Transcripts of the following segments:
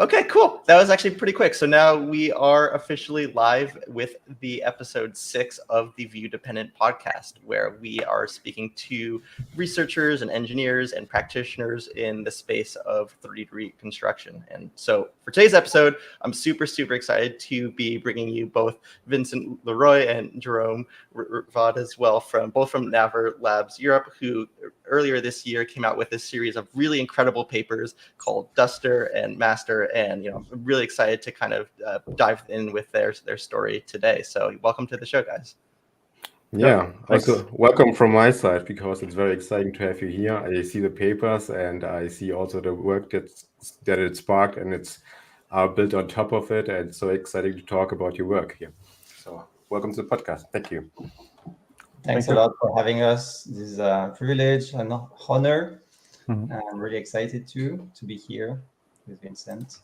Okay, cool. That was actually pretty quick. So now we are officially live with the episode 6 of the View Dependent podcast, where we are speaking to researchers and engineers and practitioners in the space of 3D reconstruction. And so for today's episode, I'm super excited to be bringing you both Vincent Leroy and Jérome Revaud as well, both from Naver Labs Europe, who earlier this year came out with a series of really incredible papers called DUSt3R and MASt3R. And I'm really excited to kind of dive in with their story today. So welcome to the show, guys. Yeah, also welcome from my side, because it's very exciting to have you here. I see the papers and I see also the work that it sparked, and it's built on top of it. And it's so exciting to talk about your work here. So welcome to the podcast. Thank you. Thanks a lot for having us. This is a privilege and honor. Mm-hmm. I'm really excited to be here with Vincent.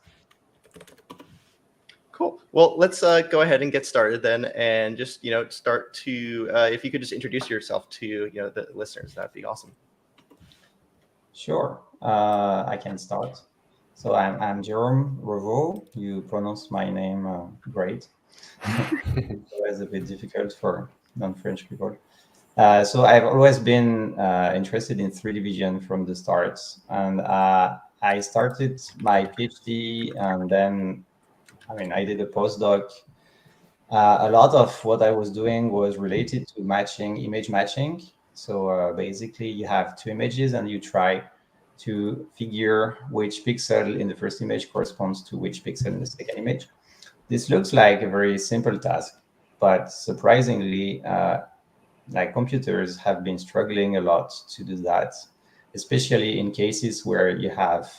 Cool. Well, let's go ahead and get started then, and just start to if you could just introduce yourself to the listeners, that'd be awesome. Sure, I can start. So I'm Jérome Revaud. You pronounce my name great. It's a bit difficult for non-French people. So I've always been interested in 3D vision from the start, and I started my PhD, and then I did a postdoc. A lot of what I was doing was related to image matching. So basically, you have two images, and you try to figure which pixel in the first image corresponds to which pixel in the second image. This looks like a very simple task, but surprisingly, computers have been struggling a lot to do that, especially in cases where you have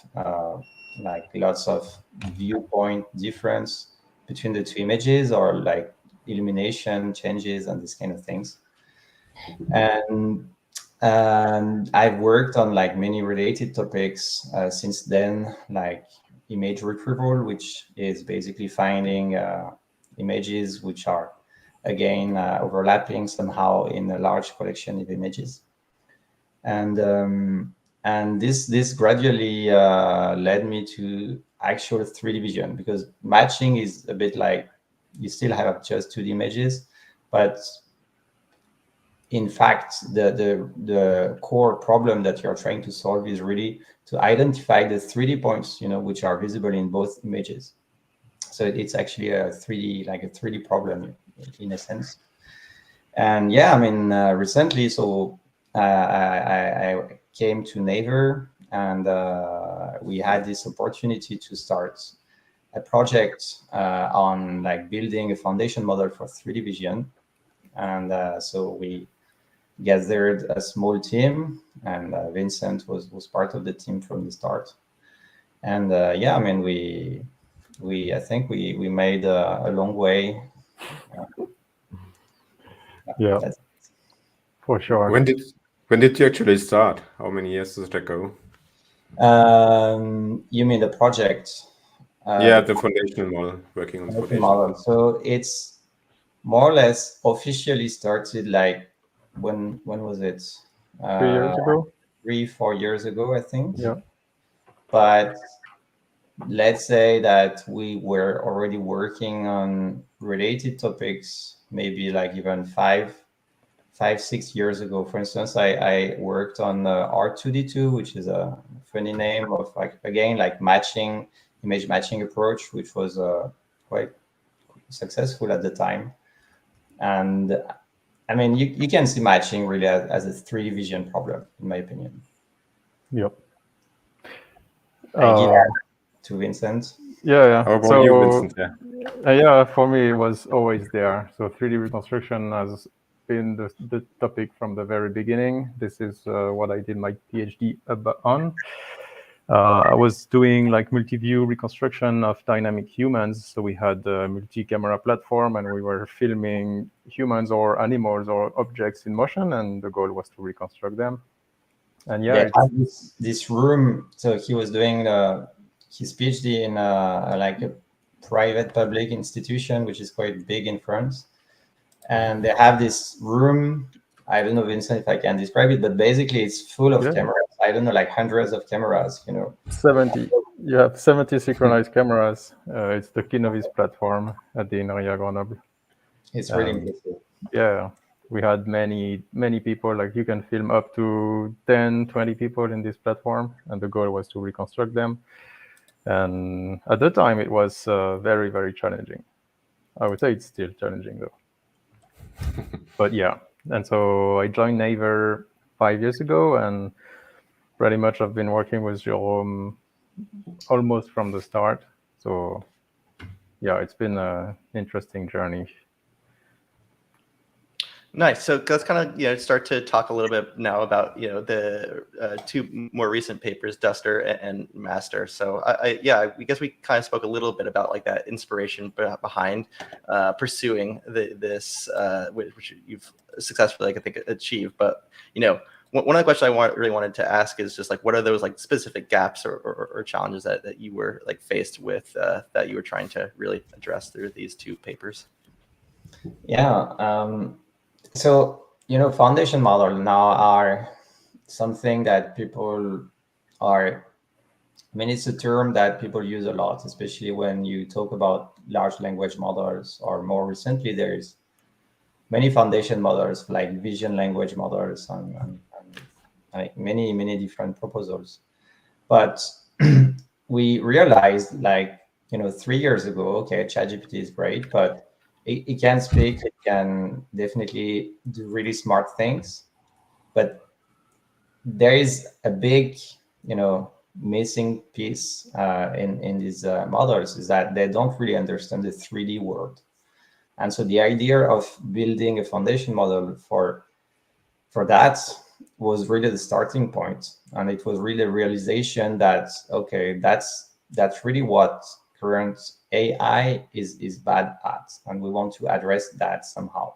lots of viewpoint difference between the two images, or illumination changes and these kind of things. And I've worked on many related topics since then, like image retrieval, which is basically finding images which are again overlapping somehow in a large collection of images. And this gradually led me to actual 3D vision, because matching is a bit like you still have just 2D images, but in fact the core problem that you're trying to solve is really to identify the 3D points, which are visible in both images. So it's actually a 3D problem in a sense. And recently, so I came to Naver, and we had this opportunity to start a project on building a foundation model for 3D vision. And so we gathered a small team, and Vincent was part of the team from the start. And I think we made a long way. Yeah, for sure. When did you actually start? How many years does that go? You mean the project? The foundational model, working on the foundation model. So it's more or less officially started when was it? 3 years ago? 3-4 years ago, I think. Yeah. But let's say that we were already working on related topics, maybe even 5-6 years ago. For instance, I worked on R2D2, which is a funny name of image matching approach, which was quite successful at the time. And you can see matching really as a 3D vision problem, in my opinion. Yep. I give that to Vincent. Yeah. How about you, Vincent? Yeah, for me, it was always there. So 3D reconstruction has been the topic from the very beginning. This is what I did my PhD on. I was doing multi-view reconstruction of dynamic humans. So we had a multi-camera platform, and we were filming humans or animals or objects in motion, and the goal was to reconstruct them. And this room. So he was doing his PhD in a private public institution, which is quite big in France. And they have this room. I don't know, Vincent, if I can describe it, but basically it's full of cameras. I don't know, hundreds of cameras, 70. you have 70 synchronized cameras. It's the Kinovis platform at the INRIA Grenoble. It's really impressive. Yeah, we had many people. Like you can film up to 10, 20 people in this platform, and the goal was to reconstruct them. And at the time, it was very, very challenging. I would say it's still challenging though. But yeah, and so I joined Naver 5 years ago, and pretty much I've been working with Jérome almost from the start. So yeah, it's been an interesting journey. Nice. So let's kind of start to talk a little bit now about the two more recent papers, DUSt3R and MASt3R. So I guess we kind of spoke a little bit about like that inspiration behind pursuing this, which you've successfully, I think, achieved. But one of the questions I really wanted to ask is just like, what are those like specific gaps or challenges that you were like faced with that you were trying to really address through these two papers? Yeah. So, foundation models now are something that people are, it's a term that people use a lot, especially when you talk about large language models, or more recently, there's many foundation models like vision language models and like many different proposals. But we realized 3 years ago, okay, ChatGPT is great, but it can speak, it can definitely do really smart things, but there is a big, missing piece in these models, is that they don't really understand the 3D world. And so the idea of building a foundation model for that was really the starting point. And it was really a realization that, okay, that's really what current AI is bad at, and we want to address that somehow.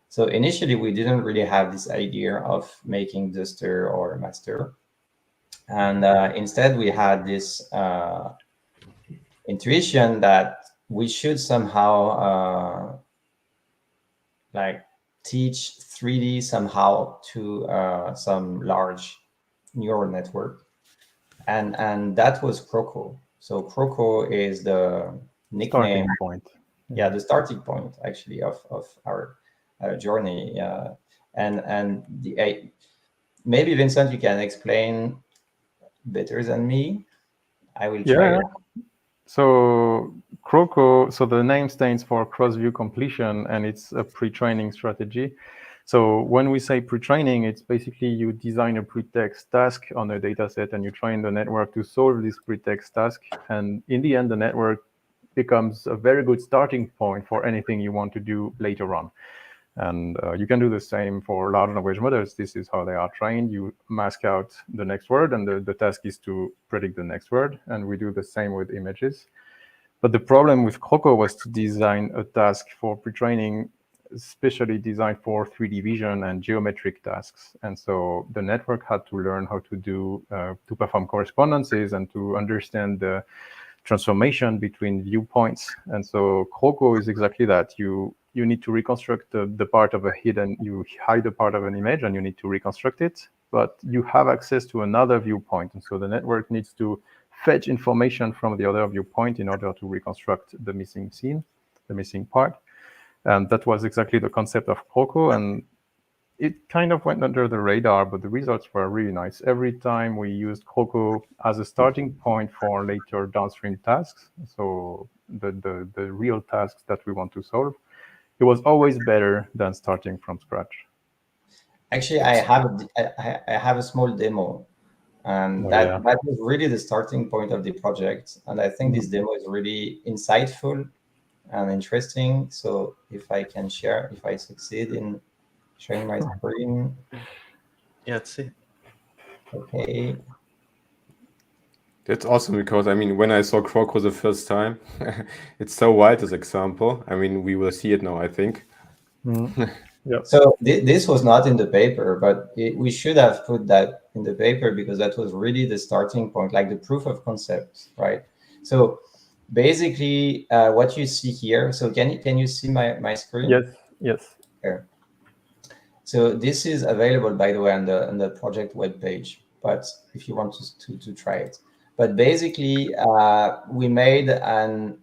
So initially, we didn't really have this idea of making DUSt3R or MASt3R, and instead we had this intuition that we should somehow teach 3D somehow to some large neural network, and that was KOCO. So KOCO is the nickname. Starting point. Yeah, the starting point actually of our journey. And maybe Vincent, you can explain better than me. I will try. Yeah. So KOCO, so the name stands for cross-view completion, and it's a pre-training strategy. So when we say pre-training, it's basically you design a pretext task on a data set and you train the network to solve this pretext task. And in the end, the network becomes a very good starting point for anything you want to do later on. And you can do the same for large language models. This is how they are trained. You mask out the next word, and the task is to predict the next word. And we do the same with images. But the problem with KOCO was to design a task for pre-training specially designed for 3D vision and geometric tasks. And so the network had to learn how to do, to perform correspondences and to understand the transformation between viewpoints. And so KOCO is exactly that. You need to reconstruct the part of a hidden, you hide a part of an image and you need to reconstruct it, but you have access to another viewpoint. And so the network needs to fetch information from the other viewpoint in order to reconstruct the missing scene, the missing part. And that was exactly the concept of KOCO. And it kind of went under the radar, but the results were really nice. Every time we used KOCO as a starting point for later downstream tasks, so the real tasks that we want to solve, it was always better than starting from scratch. Actually, I have a small demo, and that was really the starting point of the project. And I think this demo is really insightful and interesting. So if I can share, if I succeed in sharing my screen. Yeah, let's see. Okay. That's awesome, because I mean, when I saw KOCO the first time, it's so wild, this example. I mean, we will see it now, I think. Yep. So this was not in the paper, but we should have put that in the paper, because that was really the starting point, like the proof of concept, right? So basically, what you see here. So can you see my screen? Yes. Here. So this is available, by the way, on the project webpage. But if you want to try it, But basically, we made a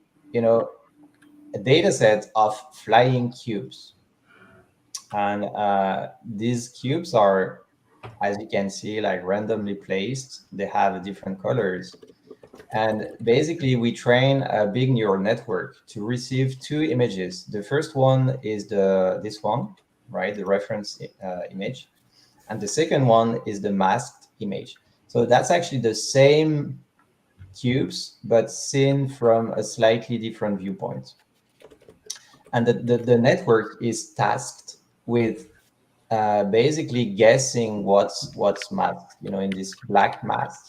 data set of flying cubes. And these cubes are, as you can see, like randomly placed. They have different colors. And basically, we train a big neural network to receive two images. The first one is this one, right? The reference image. And the second one is the masked image. So that's actually the same cubes, but seen from a slightly different viewpoint. And the network is tasked with basically guessing what's masked, in this black mask.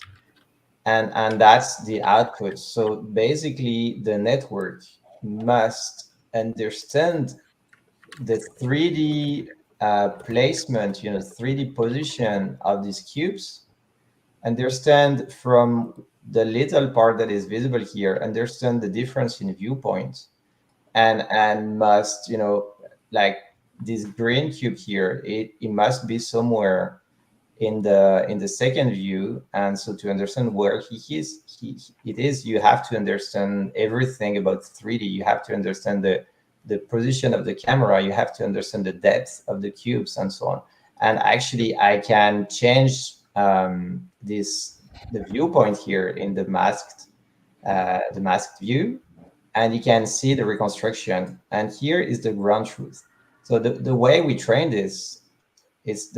And that's the output. So basically, the network must understand the 3D placement, 3D position of these cubes, understand from the little part that is visible here, understand the difference in viewpoint, and must, like this green cube here, it must be somewhere in the second view. And so to understand where it is, you have to understand everything about 3D. You have to understand the position of the camera. You have to understand the depth of the cubes and so on. And actually, I can change the viewpoint here in the masked view, and you can see the reconstruction. And here is the ground truth. So the way we train this is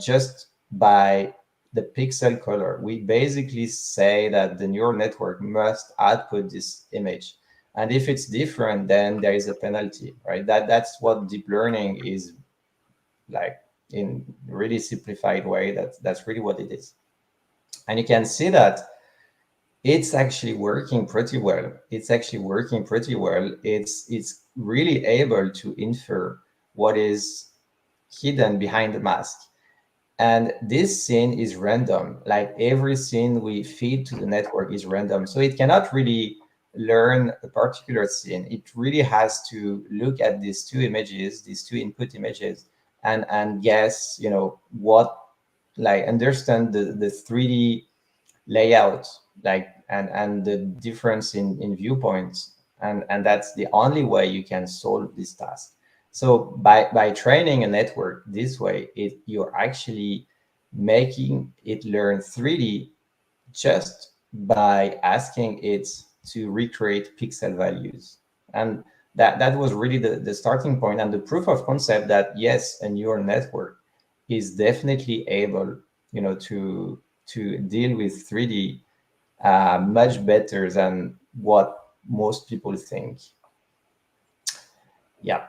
just by the pixel color. We basically say that the neural network must output this image. And if it's different, then there is a penalty, right? That's what deep learning is like, in really simplified way. That's really what it is. And you can see that it's actually working pretty well. It's really able to infer what is hidden behind the mask. And this scene is random. Like every scene we feed to the network is random. So it cannot really learn a particular scene. It really has to look at these two images, these two input images, and guess, understand the 3D layout, and the difference in viewpoints. And that's the only way you can solve this task. So by training a network this way, you're actually making it learn 3D just by asking it to recreate pixel values. And that was really the starting point and the proof of concept that, yes, a neural network is definitely able, to deal with 3D much better than what most people think. Yeah.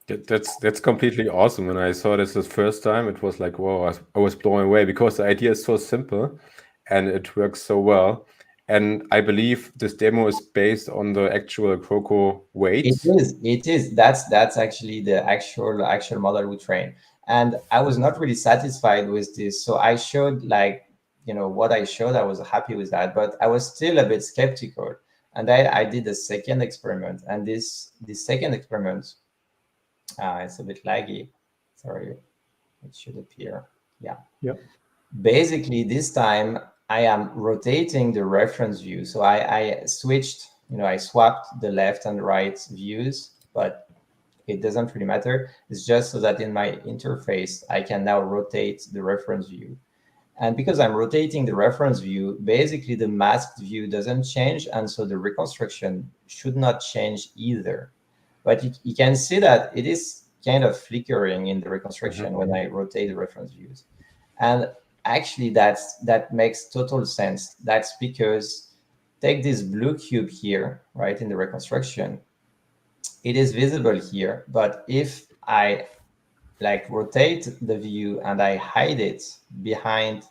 That's completely awesome. When I saw this the first time, it was like, whoa, I was blown away, because the idea is so simple and it works so well. And I believe this demo is based on the actual KOCO weights. It is. That's actually the actual model we train. And I was not really satisfied with this. So I showed what I showed, I was happy with that, but I was still a bit skeptical. And I did a second experiment. And this second experiment, it's a bit laggy. Sorry, it should appear. Yeah. Yep. Basically, this time I am rotating the reference view. So I switched, I swapped the left and right views, but it doesn't really matter. It's just so that in my interface, I can now rotate the reference view. And because I'm rotating the reference view, basically the masked view doesn't change. And so the reconstruction should not change either. But you can see that it is kind of flickering in the reconstruction when I rotate the reference views. And actually, that makes total sense. That's because take this blue cube here, right, in the reconstruction. It is visible here, but if I rotate the view and I hide it behind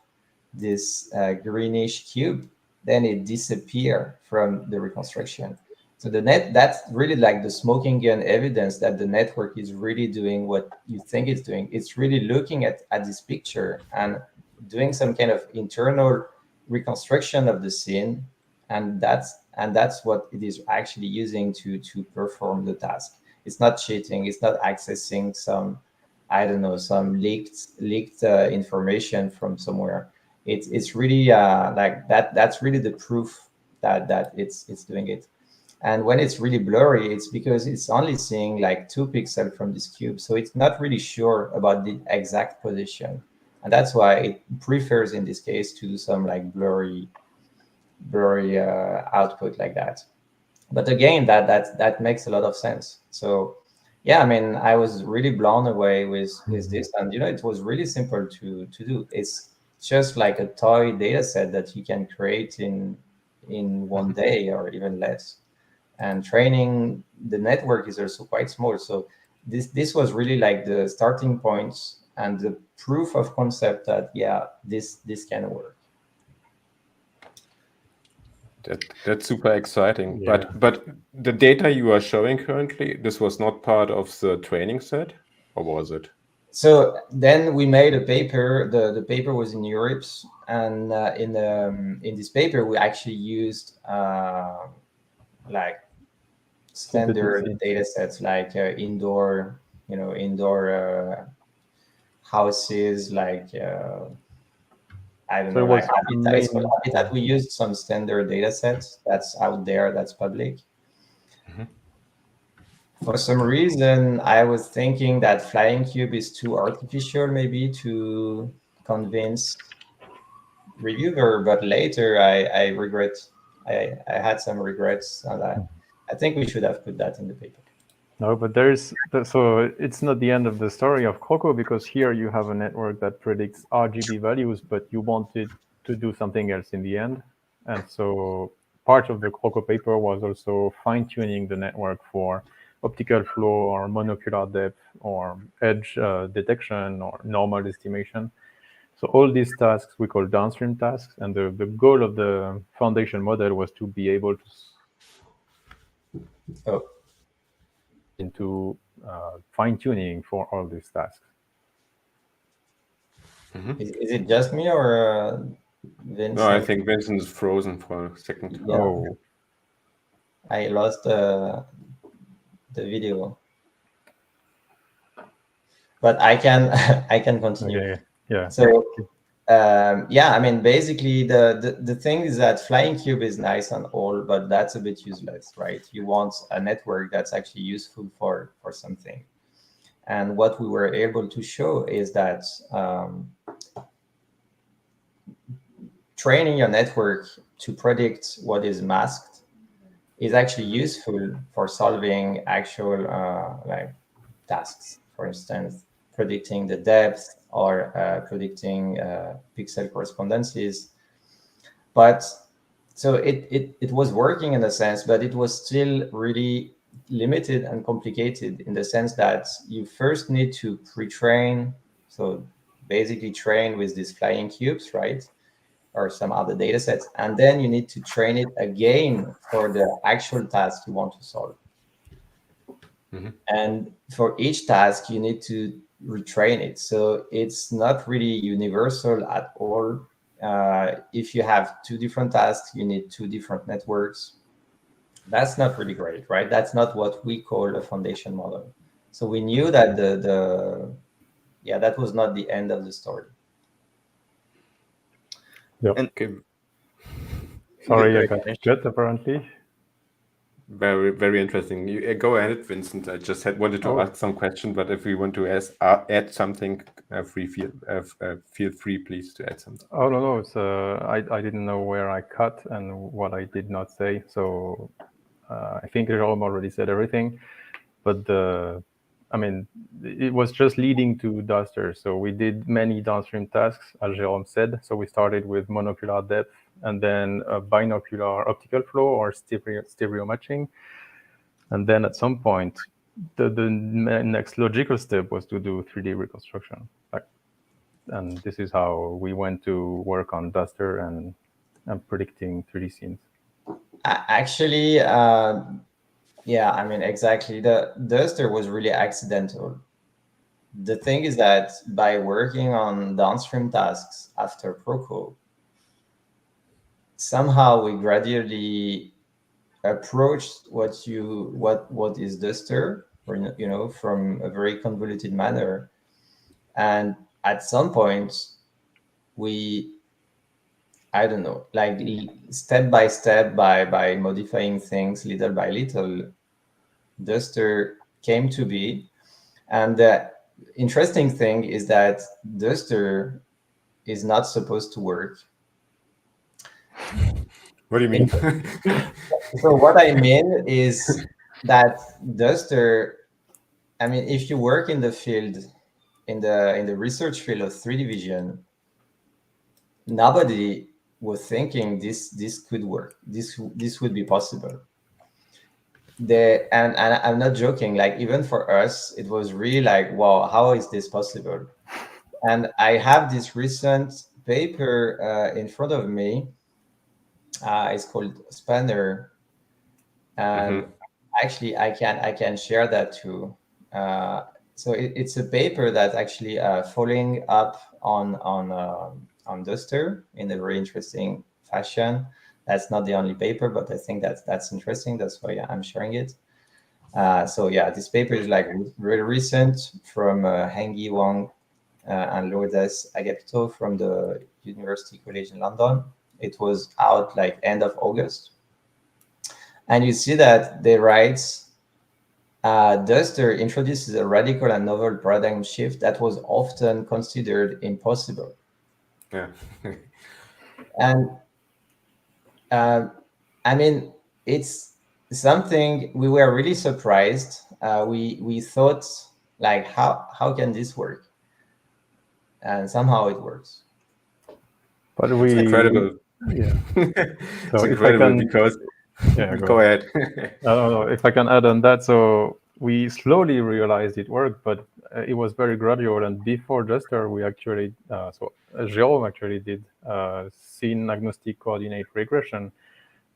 this greenish cube, then it disappears from the reconstruction. So that's really like the smoking gun evidence that the network is really doing what you think it's doing. It's really looking at this picture and doing some kind of internal reconstruction of the scene, and that's what it is actually using to perform the task. It's not cheating. It's not accessing some, I don't know, some leaked information from somewhere. it's really like that. That's really the proof that it's doing it. And when it's really blurry, it's because it's only seeing like 2 pixels from this cube, so it's not really sure about the exact position, and that's why it prefers in this case to do some like blurry output like that. But again, that makes a lot of sense. So yeah, I mean, I was really blown away with this, and it was really simple to do. It's just like a toy data set that you can create in one day or even less. And training the network is also quite small. So this was really like the starting points and the proof of concept that yeah, this can work. That's super exciting. Yeah. But the data you are showing currently, this was not part of the training set, or was it? So then we made a paper. The paper was in Europe, and in this paper we actually used like standard data sets, like indoor houses, like I don't know, like Habitat. It's called Habitat. We used some standard data sets that's out there, that's public. For some reason, I was thinking that Flying Cube is too artificial, maybe to convince reviewer. But later, I regret. I had some regrets on that. I think we should have put that in the paper. No, but so it's not the end of the story of KOCO, because here you have a network that predicts RGB values, but you wanted to do something else in the end. And so part of the KOCO paper was also fine-tuning the network for optical flow or monocular depth or edge detection or normal estimation. So all these tasks we call downstream tasks, and the goal of the foundation model was to be able to into fine-tuning for all these tasks. Is it just me or Vincent? No, I think Vincent is frozen for a second. Yeah. Oh, I lost the video, but I can I can continue. okay. Yeah. So yeah, I mean, basically the thing is that Flying Cube is nice and all, but that's a bit useless, right? You want a network that's actually useful for something. And what we were able to show is that training your network to predict what is masked is actually useful for solving actual like tasks. For instance, predicting the depth or predicting pixel correspondences. But so it was working in a sense, but it was still really limited and complicated in the sense that you first need to pre-train. So basically train with these flying cubes, right? Or some other data sets. And then you need to train it again for the actual task you want to solve. And for each task, you need to retrain it. So it's not really universal at all. If you have 2 different tasks, you need 2 different networks. That's not really great, right? That's not what we call a foundation model. So we knew that that was not the end of the story. Yep. Okay. Sorry, I got cut apparently. Very, very interesting. You go ahead, Vincent. I just wanted to ask some question, but if you want to add something, feel free, please, to add something. Oh no, it's I didn't know where I cut and what I did not say. So I think Jérome already said everything. But I mean, it was just leading to Duster. So we did many downstream tasks, as Jérome said. So we started with monocular depth, and then binocular optical flow or stereo matching. And then at some point, the next logical step was to do 3D reconstruction. And this is how we went to work on Duster and predicting 3D scenes. Actually, yeah, I mean, exactly. The Duster was really accidental. The thing is that by working on downstream tasks after Proco, somehow we gradually approached what is Duster, or, from a very convoluted manner. And at some point, we I don't know, like step by step, by modifying things little by little, DUSt3R came to be. And the interesting thing is that DUSt3R is not supposed to work. What do you mean? So what I mean is that DUSt3R, I mean, if you work in the field, in the research field of 3D vision, nobody was thinking this could work. This would be possible. And I'm not joking. Like even for us, it was really like, wow, how is this possible? And I have this recent paper in front of me. It's called Spanner, and actually I can share that too. So it's a paper that's actually following up on DUSt3R in a very interesting fashion. That's not the only paper, but I think that's interesting. That's why I'm sharing it. So yeah, this paper is like really recent from Hengyi Wang and Lourdes Agapito from the University College in London. It was out like end of August. And you see that they write, DUSt3R introduces a radical and novel paradigm shift that was often considered impossible. Yeah. And I mean, it's something we were really surprised. We thought like, how can this work? And somehow it works. But It's incredible. Yeah. It's incredible because. Yeah, go ahead. If I can add on that, so we slowly realized it worked, but it was very gradual. And before DUSt3R, we actually, Jérome actually did scene agnostic coordinate regression.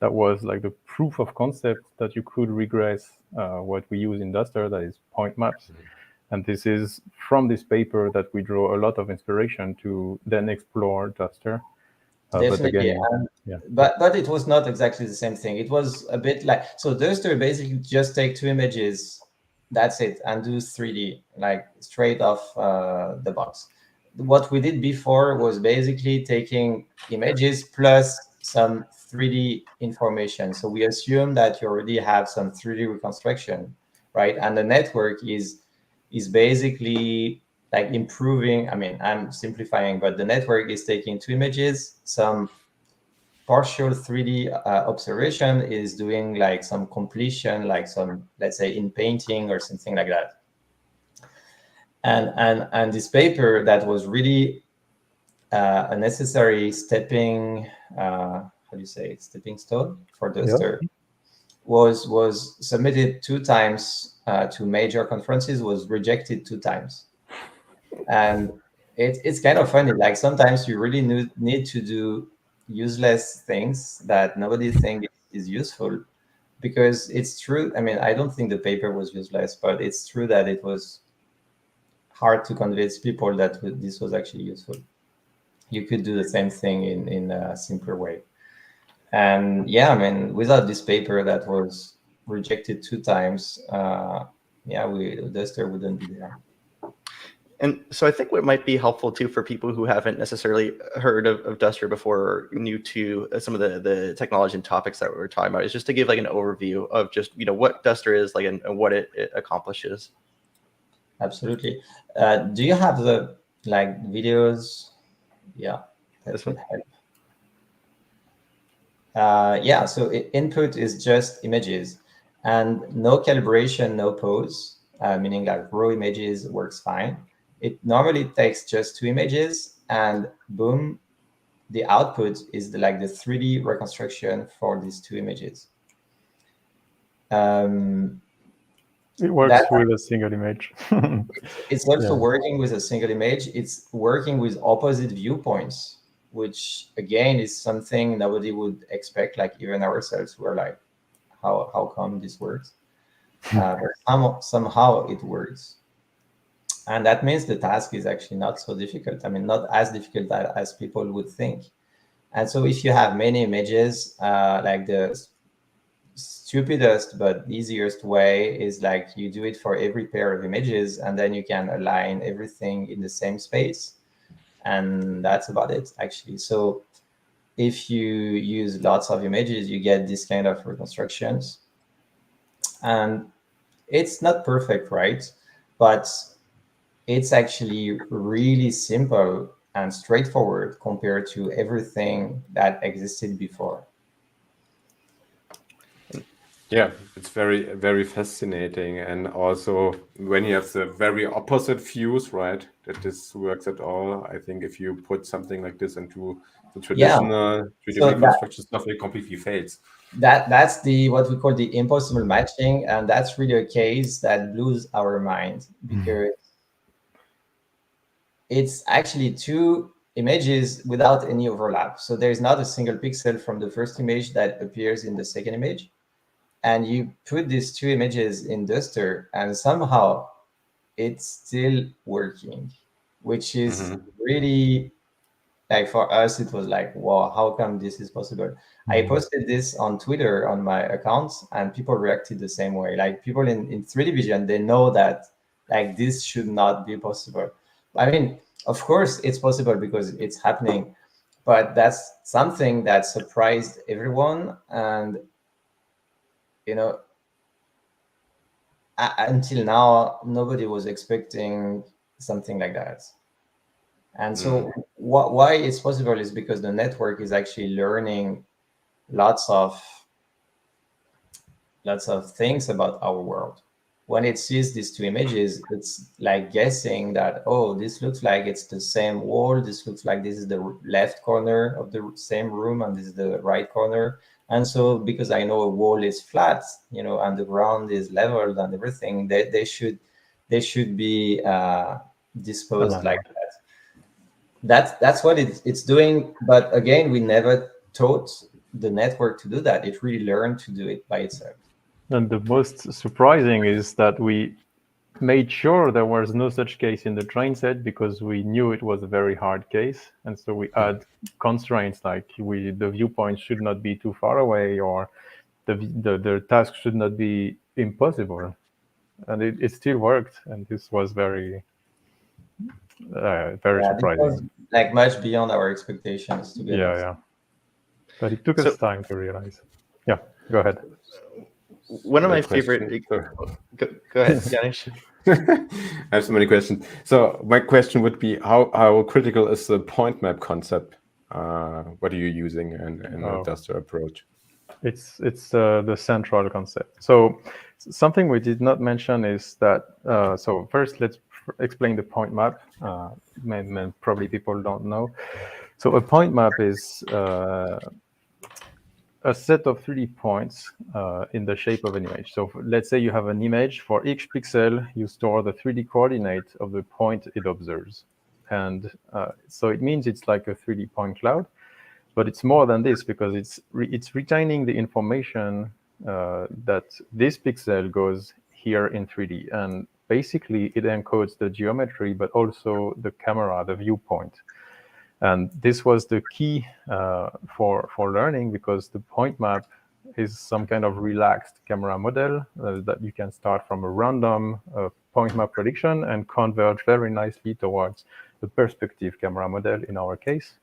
That was like the proof of concept that you could regress what we use in DUSt3R, that is point maps. And this is from this paper that we draw a lot of inspiration to then explore DUSt3R. Definitely, but but it was not exactly the same thing. It was a bit like, so DUSt3R basically just take 2 images, that's it, and do 3D like straight off the box. What we did before was basically taking images plus some 3D information. So we assume that you already have some 3D reconstruction, right? And the network is basically like improving. I mean, I'm simplifying, but the network is taking 2 images, some partial 3D observation is doing like some completion, like some, let's say in painting or something like that. And this paper that was really a necessary stepping, how do you say it, stepping stone for DUSt3R, was submitted 2 times to major conferences, was rejected 2 times. And it's kind of funny. Like sometimes you really need to do useless things that nobody thinks is useful, because it's true. I mean, I don't think the paper was useless, but it's true that it was hard to convince people that this was actually useful. You could do the same thing in a simpler way. And yeah, I mean, without this paper that was rejected 2 times, DUSt3R wouldn't be there. And so I think what might be helpful too for people who haven't necessarily heard of DUSt3R before, or new to some of the technology and topics that we're talking about, is just to give like an overview of just, what DUSt3R is like and what it accomplishes. Absolutely. Do you have the like videos? Yeah, that would help. Yeah, so input is just images and no calibration, no pose, meaning like raw images works fine. It normally takes just 2 images and boom, the output is like the 3D reconstruction for these 2 images. It works with a single image. It's also working with a single image. It's working with opposite viewpoints, which again is something nobody would expect. Like even ourselves, we're like, how come this works? But somehow it works. And that means the task is actually not so difficult. I mean, not as difficult as people would think. And so if you have many images, like the stupidest but easiest way is like you do it for every pair of images, and then you can align everything in the same space. And that's about it, actually. So if you use lots of images, you get this kind of reconstructions. And it's not perfect, right? But it's actually really simple and straightforward compared to everything that existed before. Yeah, it's very, very fascinating. And also when you have the very opposite views, right, that this works at all, I think if you put something like this into the traditional 3D So reconstruction stuff, it completely fades. That's the what we call the impossible matching, and that's really a case that blows our mind because it's actually two images without any overlap. So there's not a single pixel from the first image that appears in the second image. And you put these two images in DUSt3R, and somehow it's still working, which is really, like, for us, it was like, wow, how come this is possible? I posted this on Twitter on my accounts, and people reacted the same way. Like, people in 3D vision, they know that like this should not be possible. I mean, of course it's possible because it's happening, but that's something that surprised everyone. And until now, nobody was expecting something like that. And so why it's possible is because the network is actually learning lots of things about our world. When it sees these two images, it's like guessing that, oh, this looks like it's the same wall. This looks like this is the left corner of the same room, and this is the right corner. And so because I know a wall is flat, and the ground is leveled and everything, they should be disposed like that. That's what it's doing. But again, we never taught the network to do that. It really learned to do it by itself. And the most surprising is that we made sure there was no such case in the train set because we knew it was a very hard case. And so we add constraints like the viewpoint should not be too far away, or the task should not be impossible. And it still worked. And this was very surprising. It was like much beyond our expectations, to be honest. Yeah. But it took us time to realize. Yeah, go ahead. One of my favorite. Go ahead, Janis. I have so many questions. So my question would be, how critical is the point map concept? What are you using in a DUSt3R approach? It's the central concept. So something we did not mention is that, so first let's explain the point map. Probably people don't know. So a point map is a set of 3D points in the shape of an image. So let's say you have an image. For each pixel, you store the 3D coordinate of the point it observes. And so it means it's like a 3D point cloud. But it's more than this because it's retaining the information that this pixel goes here in 3D. And basically, it encodes the geometry, but also the camera, the viewpoint. And this was the key for learning, because the point map is some kind of relaxed camera model that you can start from a random point map prediction and converge very nicely towards the perspective camera model in our case.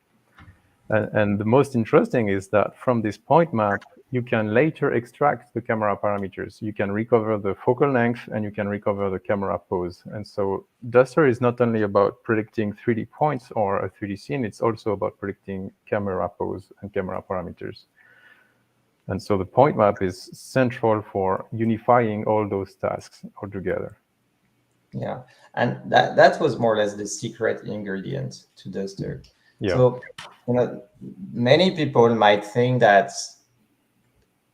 And the most interesting is that from this point map, you can later extract the camera parameters. You can recover the focal length and you can recover the camera pose. And so DUSt3R is not only about predicting 3D points or a 3D scene, it's also about predicting camera pose and camera parameters. And so the point map is central for unifying all those tasks all together. Yeah, and that was more or less the secret ingredient to DUSt3R. Yeah. So, many people might think that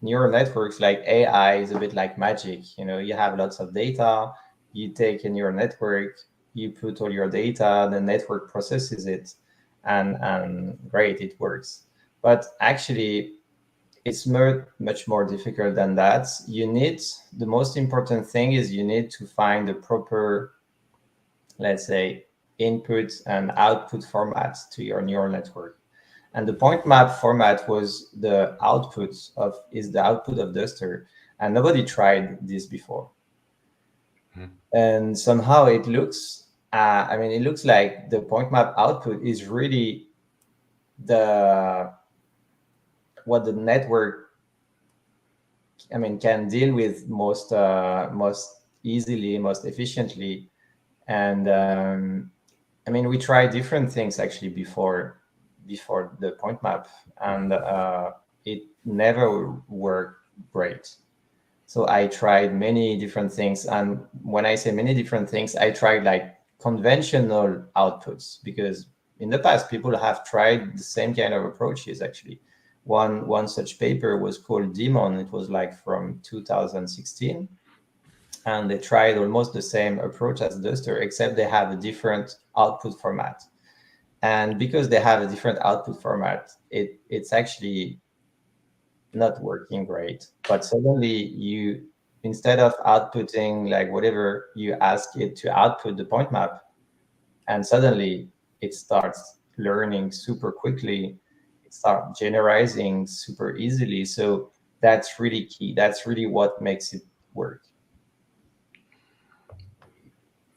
neural networks like AI is a bit like magic. You have lots of data, you take a neural network, you put all your data, the network processes it, and great, it works. But actually, it's much more difficult than that. The most important thing is you need to find the proper, let's say, input and output formats to your neural network. And the point map format was the output of DUSt3R, and nobody tried this before. And somehow it looks, it looks like the point map output is really the what the network, I mean, can deal with most easily, most efficiently. And I mean, we tried different things actually before the point map, and it never worked great. So I tried many different things, and when I say many different things, I tried like conventional outputs, because in the past people have tried the same kind of approaches actually. One such paper was called Demon. It was like from 2016, and they tried almost the same approach as DUSt3R, except they have a different output format. And because they have a different output format, it's actually not working great. But suddenly you, instead of outputting like whatever you ask it to output the point map, and suddenly it starts learning super quickly, it starts generalizing super easily. So that's really key. That's really what makes it work.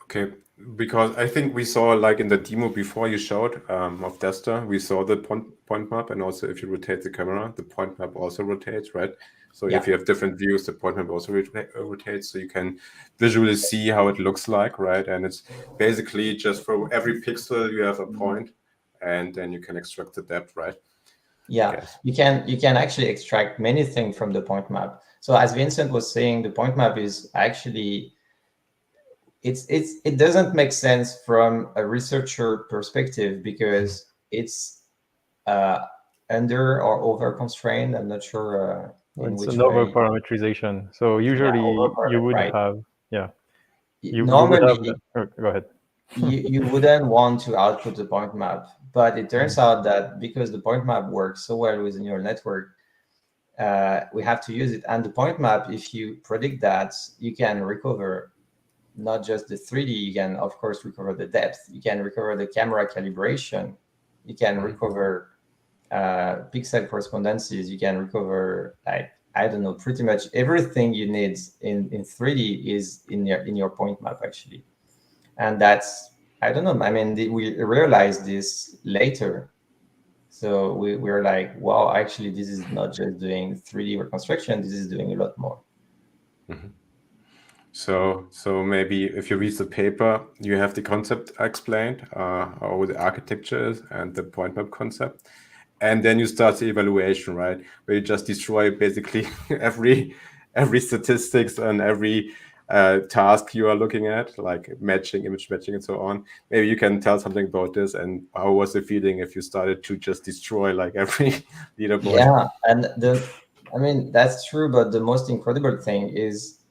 Okay, because I think we saw like in the demo before you showed of DUSt3R, we saw the point map, and also if you rotate the camera, the point map also rotates, right? So Yeah. if you have different views, the point map also rotates, so you can visually see how it looks like, right? And it's basically just for every pixel you have a point, and then you can extract the depth, right? Yeah, Okay. you can actually extract many things from the point map. So as Vincent was saying, the point map is actually, it doesn't make sense from a researcher perspective, because it's under or over constrained. I'm not sure in It's which an way. over-parameterization. So usually you would Right. have, yeah, you would Normally, have, go ahead. you wouldn't want to output the point map, but it turns out that because the point map works so well with the neural network, we have to use it. And the point map, if you predict that, you can recover not just the 3D, you can of course recover the depth, you can recover the camera calibration, you can recover pixel correspondences, you can recover, like, I don't know, pretty much everything you need in 3D is in your point map actually. And that's, I don't know, I mean, we realized this later. So we're like, wow, actually, this is not just doing 3D reconstruction, this is doing a lot more. Mm-hmm. So maybe if you read the paper, you have the concept explained, how the architecture is and the point map concept. And then you start the evaluation, right? Where you just destroy basically every statistics and every task you are looking at, like matching, image matching, and so on. Maybe you can tell something about this, and how was the feeling if you started to just destroy like every leaderboard? Yeah, and I mean, that's true, but the most incredible thing is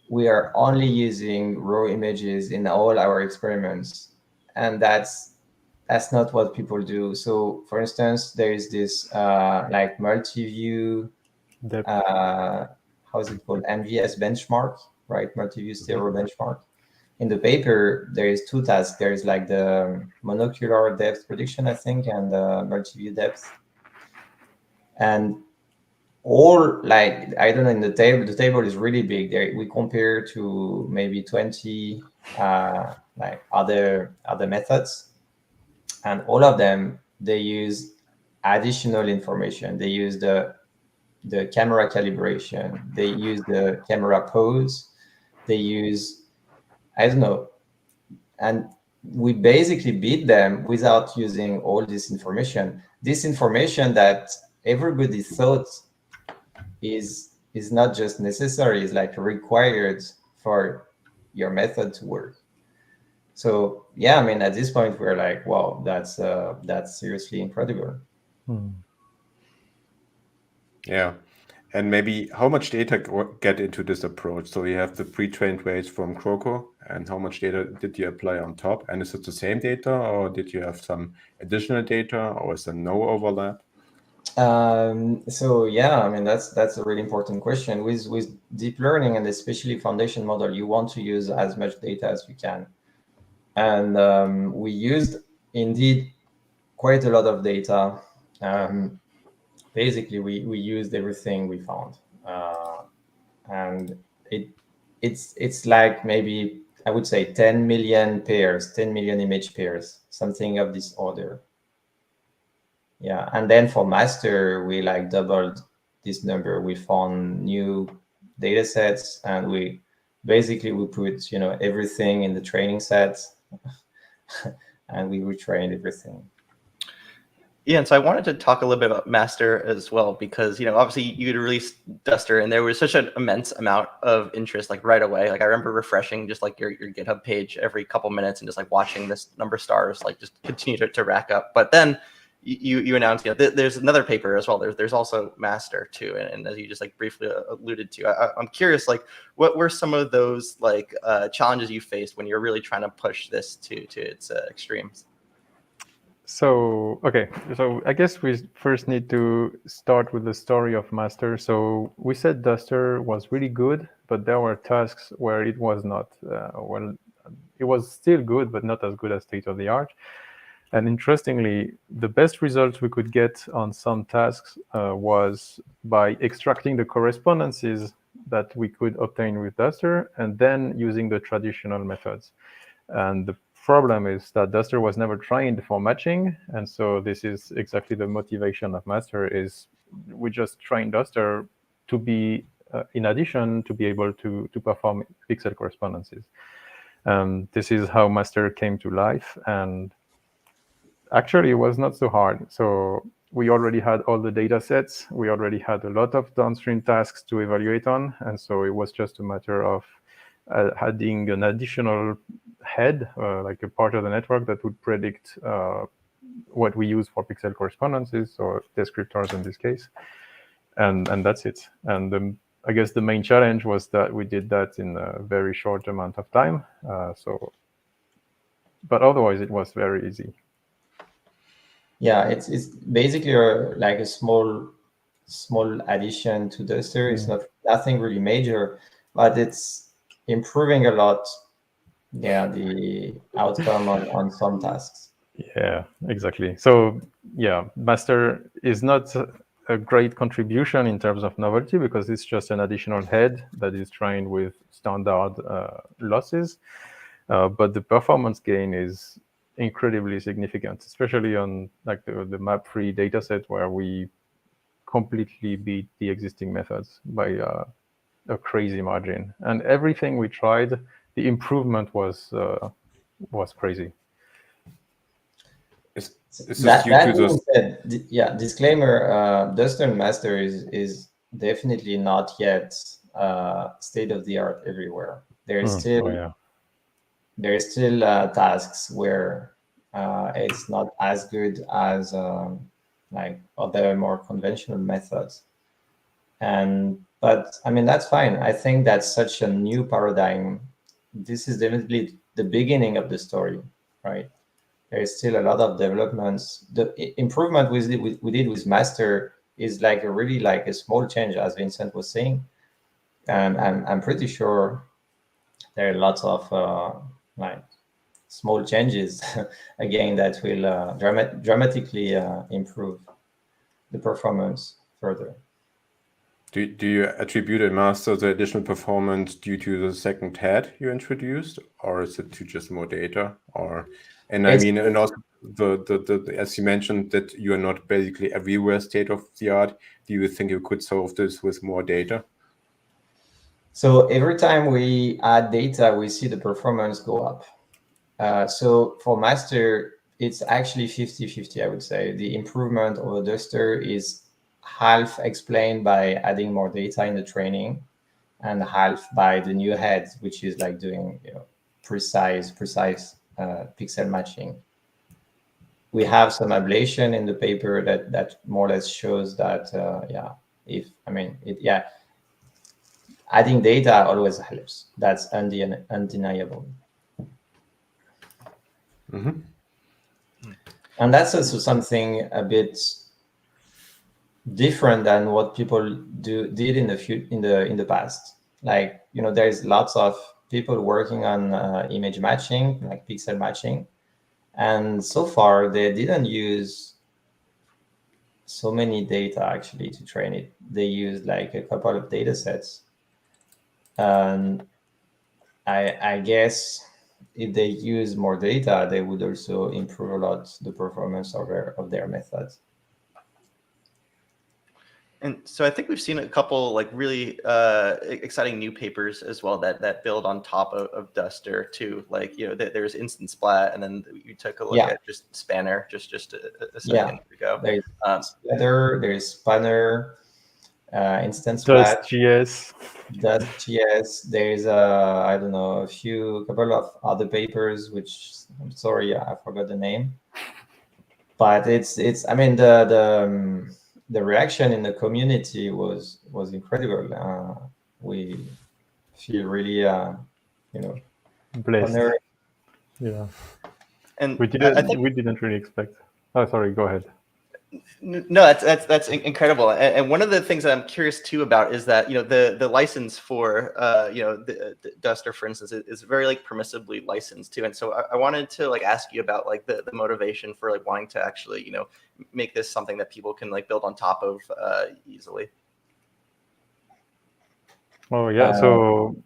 we are only using raw images in all our experiments, and that's not what people do. So for instance, there is this like multi-view, how is it called, MVS benchmark, right? Multi-view stereo benchmark. In the paper, there is two tasks. There is like the monocular depth prediction, I think, and the multi-view depth. And all, like, I don't know, in the table is really big. There we compare to maybe 20 like other methods, and all of them, they use additional information. They use the camera calibration, they use the camera pose, they use, I don't know, and we basically beat them without using all this information. This information that everybody thought is not just necessary, is like required for your method to work. So yeah, I mean, at this point we're like, wow, that's seriously incredible. Yeah. And maybe how much data get into this approach? So you have the pre-trained weights from KOCO, and how much data did you apply on top? And is it the same data, or did you have some additional data, or is there no overlap? So yeah, I mean, that's a really important question. With deep learning, and especially foundation model, you want to use as much data as you can. And we used indeed quite a lot of data. Basically, we used everything we found, and it's like maybe, I would say, 10 million pairs, 10 million image pairs, something of this order. Yeah, and then for master, we like doubled this number. We found new data sets, and we basically we put everything in the training set, and we retrained everything. Yeah, and so I wanted to talk a little bit about master as well, because obviously you had released DUSt3R and there was such an immense amount of interest like right away. Like I remember refreshing just like your GitHub page every couple minutes and just like watching this number of stars like just continue to rack up. But then you announced there's another paper as well. There's also master too, and as you just like briefly alluded to, I'm curious, like what were some of those like challenges you faced when you're really trying to push this to its extremes? So, okay, so I guess we first need to start with the story of master. So we said DUSt3R was really good, but there were tasks where it was not. Well, it was still good, but not as good as state of the art. And interestingly, the best results we could get on some tasks was by extracting the correspondences that we could obtain with DUSt3R and then using the traditional methods. And the problem is that DUSt3R was never trained for matching, and so this is exactly the motivation of master. Is we just train DUSt3R to be, in addition, to be able to perform pixel correspondences. This is how master came to life, and actually it was not so hard. So we already had all the data sets. We already had a lot of downstream tasks to evaluate on, and so it was just a matter of adding an additional head, like a part of the network that would predict what we use for pixel correspondences, or descriptors in this case. And that's it. And I guess the main challenge was that we did that in a very short amount of time. But otherwise, it was very easy. Yeah, it's basically like a small addition to DUSt3R. It's nothing really major, but it's improving a lot, the outcome on some tasks. Yeah, exactly. So yeah, master is not a great contribution in terms of novelty because it's just an additional head that is trained with standard losses. But the performance gain is incredibly significant, especially on like the map-free dataset where we completely beat the existing methods by a crazy margin. And everything we tried, the improvement was crazy. Disclaimer, DUSt3R and master is definitely not yet state of the art everywhere. There's still tasks where it's not as good as like other more conventional methods. But I mean, that's fine. I think that's such a new paradigm. This is definitely the beginning of the story, right? There is still a lot of developments. The improvement we did with master is like a small change, as Vincent was saying. And I'm pretty sure there are lots of like small changes again that will dramatically improve the performance further. Do you attribute in master the additional performance due to the second head you introduced, or is it to just more data? And also as you mentioned that you are not basically everywhere state of the art. Do you think you could solve this with more data? So every time we add data, we see the performance go up. So for master, it's actually 50-50, I would say. The improvement over DUSt3R is half explained by adding more data in the training, and half by the new heads, which is like doing precise pixel matching. We have some ablation in the paper that more or less shows that adding data always helps. That's undeniable. Mm-hmm. And that's also something a bit different than what people did in the past. Like there's lots of people working on image matching, like pixel matching, and so far they didn't use so many data actually to train it. They used like a couple of data sets, and I guess if they use more data, they would also improve a lot the performance of their methods. And so I think we've seen a couple like really exciting new papers as well that build on top of DUSt3R too. Like, there's Instant Splat, and then you took a look at just Spanner just a second ago. There's Splatter, there's Spanner, Instant Splat, DUSt3R. There's I don't know, a couple of other papers which I'm sorry I forgot the name, but it's I mean the reaction in the community was incredible. We feel really blessed. honored. Yeah, and we didn't really expect. Oh, sorry, go ahead. No, that's incredible. And one of the things that I'm curious too about is that the license for the DUSt3R, for instance, is very like permissibly licensed too. And so I wanted to like ask you about like the motivation for like wanting to actually make this something that people can like build on top of easily. Oh yeah, so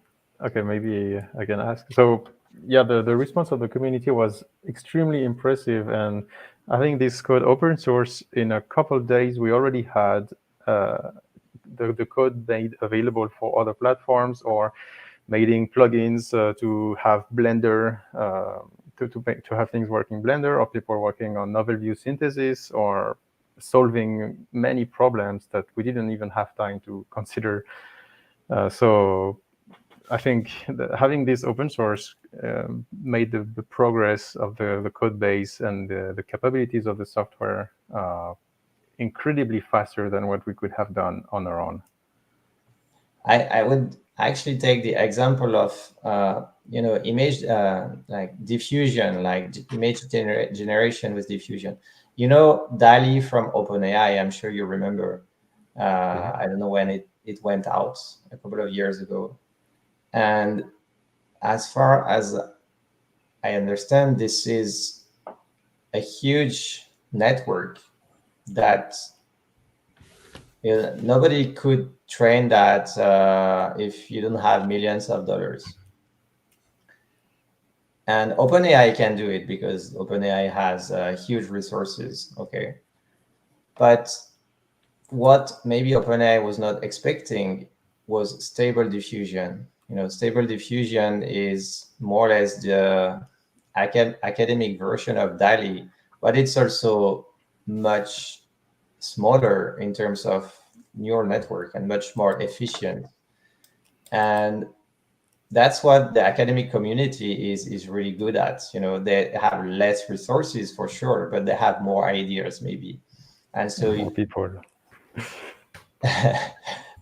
okay, maybe I can ask. So yeah, the response of the community was extremely impressive, and I think this code open source in a couple of days. We already had the code made available for other platforms, or making plugins to have Blender to have things working in Blender, or people working on novel view synthesis, or solving many problems that we didn't even have time to consider. So I think that having this open source made the progress of the code base and the capabilities of the software incredibly faster than what we could have done on our own. I would actually take the example of image like diffusion, like image generation with diffusion. DALL-E from OpenAI, I'm sure you remember. I don't know when it went out, a couple of years ago. And as far as I understand, this is a huge network that nobody could train that if you don't have millions of dollars. And OpenAI can do it because OpenAI has huge resources, okay? But what maybe OpenAI was not expecting was stable diffusion. Stable diffusion is more or less the academic version of DALL-E, but it's also much smaller in terms of neural network and much more efficient. And that's what the academic community is really good at. They have less resources for sure, but they have more ideas maybe. And so more people.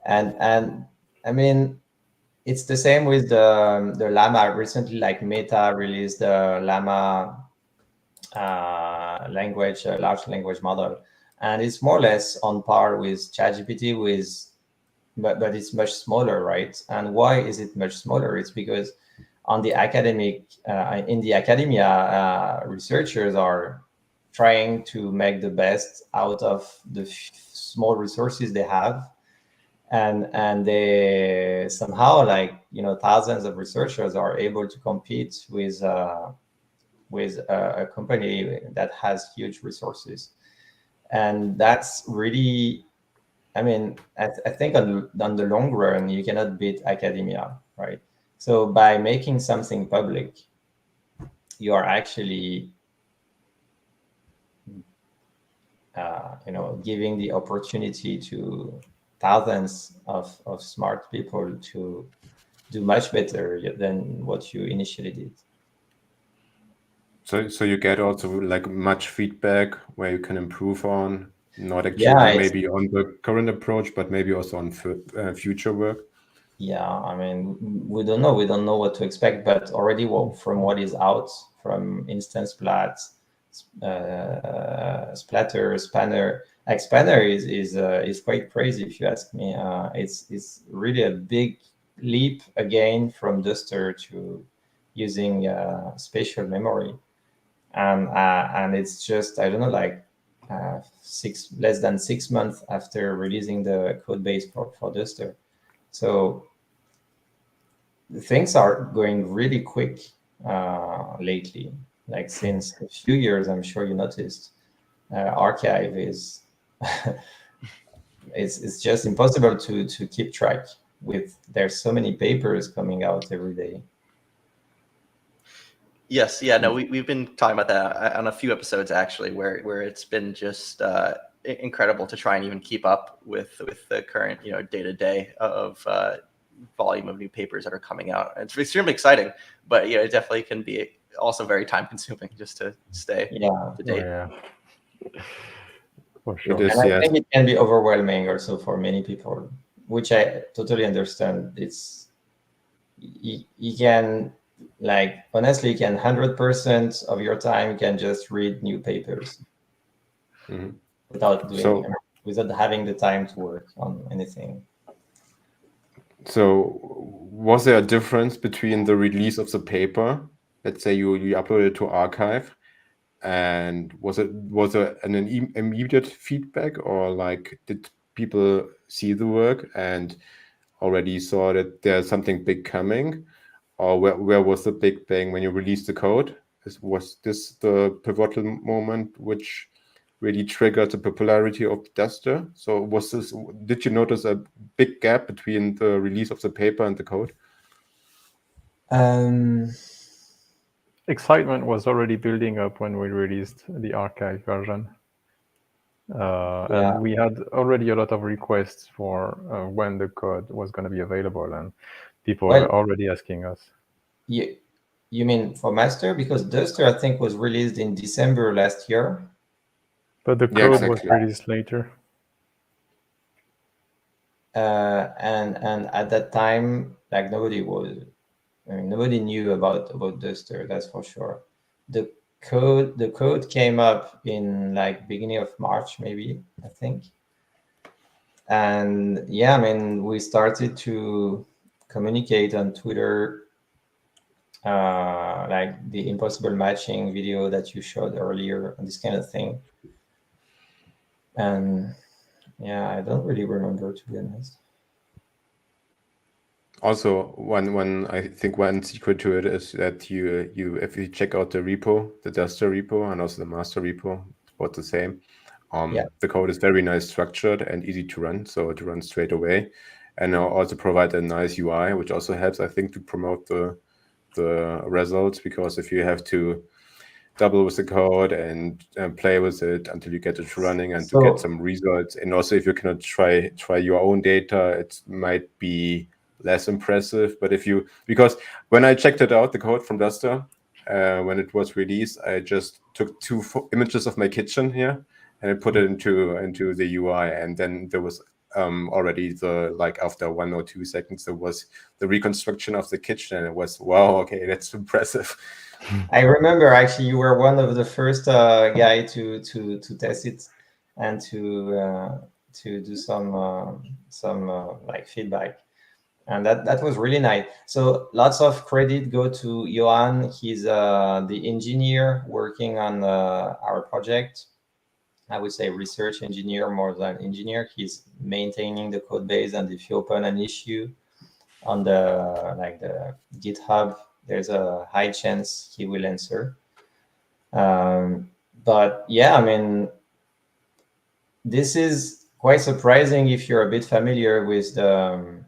and I mean, it's the same with the Llama. Recently, like Meta released the Llama language, large language model, and it's more or less on par with ChatGPT, but it's much smaller, right? And why is it much smaller? It's because on the academia, researchers are trying to make the best out of the small resources they have. And they somehow, thousands of researchers are able to compete with a company that has huge resources. And that's really, I mean, I think on the long run, you cannot beat academia, right? So by making something public, you are actually giving the opportunity to thousands of smart people to do much better than what you initially did. So you get also like much feedback where you can improve on, not actually maybe on the current approach, but maybe also on future work. Yeah, I mean, we don't know what to expect, but already from what is out from Instant Splat, Splatter, Spanner. Spanner is quite crazy if you ask me. It's really a big leap again from DUSt3R to using spatial memory, and it's just, I don't know, like less than 6 months after releasing the code base for DUSt3R. So things are going really quick lately. Like since a few years, I'm sure you noticed, Archive is it's just impossible to keep track with. There's so many papers coming out every day. Yes, yeah, no, we've been talking about that on a few episodes actually, where it's been just incredible to try and even keep up with the current day to day of volume of new papers that are coming out. It's extremely exciting, but it definitely can be also very time consuming just to stay up to date. Yeah. For sure. It is, And I yes. think it can be overwhelming also for many people, which I totally understand. It's you can, like, honestly, you can 100% of your time can just read new papers without doing without having the time to work on anything. So was there a difference between the release of the paper? Let's say you upload it to archive, and was there an immediate feedback, or like did people see the work and already saw that there's something big coming, or where was the big bang when you released the code? Was this the pivotal moment which really triggered the popularity of DUSt3R? So did you notice a big gap between the release of the paper and the code? Excitement was already building up when we released the archive version. And we had already a lot of requests for when the code was going to be available, and people were already asking us. You mean for master? Because DUSt3R, I think, was released in December last year. But the code was released later. And at that time, like, nobody knew about DUSt3R, that's for sure. The code came up in like beginning of March, maybe, I think. And yeah, I mean, we started to communicate on Twitter, like the impossible matching video that you showed earlier, and this kind of thing. And yeah, I don't really remember, to be honest. Also, I think one secret to it is that you if you check out the repo, the DUSt3R repo and also the master repo, it's both the same. The code is very nice structured and easy to run, so it runs straight away, and also provide a nice UI, which also helps, I think, to promote the results, because if you have to double with the code and play with it until you get it running and to get some results, and also if you cannot try your own data, it might be less impressive. But because when I checked it out, the code from DUSt3R, when it was released, I just took 2 images of my kitchen here and I put it into the UI, and then there was already after 1 or 2 seconds there was the reconstruction of the kitchen, and it was, wow, okay, that's impressive. I remember, actually, you were one of the first guy to test it and to do some like feedback, and that was really nice. So lots of credit go to Johan. He's the engineer working on our project. I would say research engineer more than engineer. He's maintaining the code base, and if you open an issue on the GitHub, there's a high chance he will answer. But yeah, I mean, this is quite surprising if you're a bit familiar with the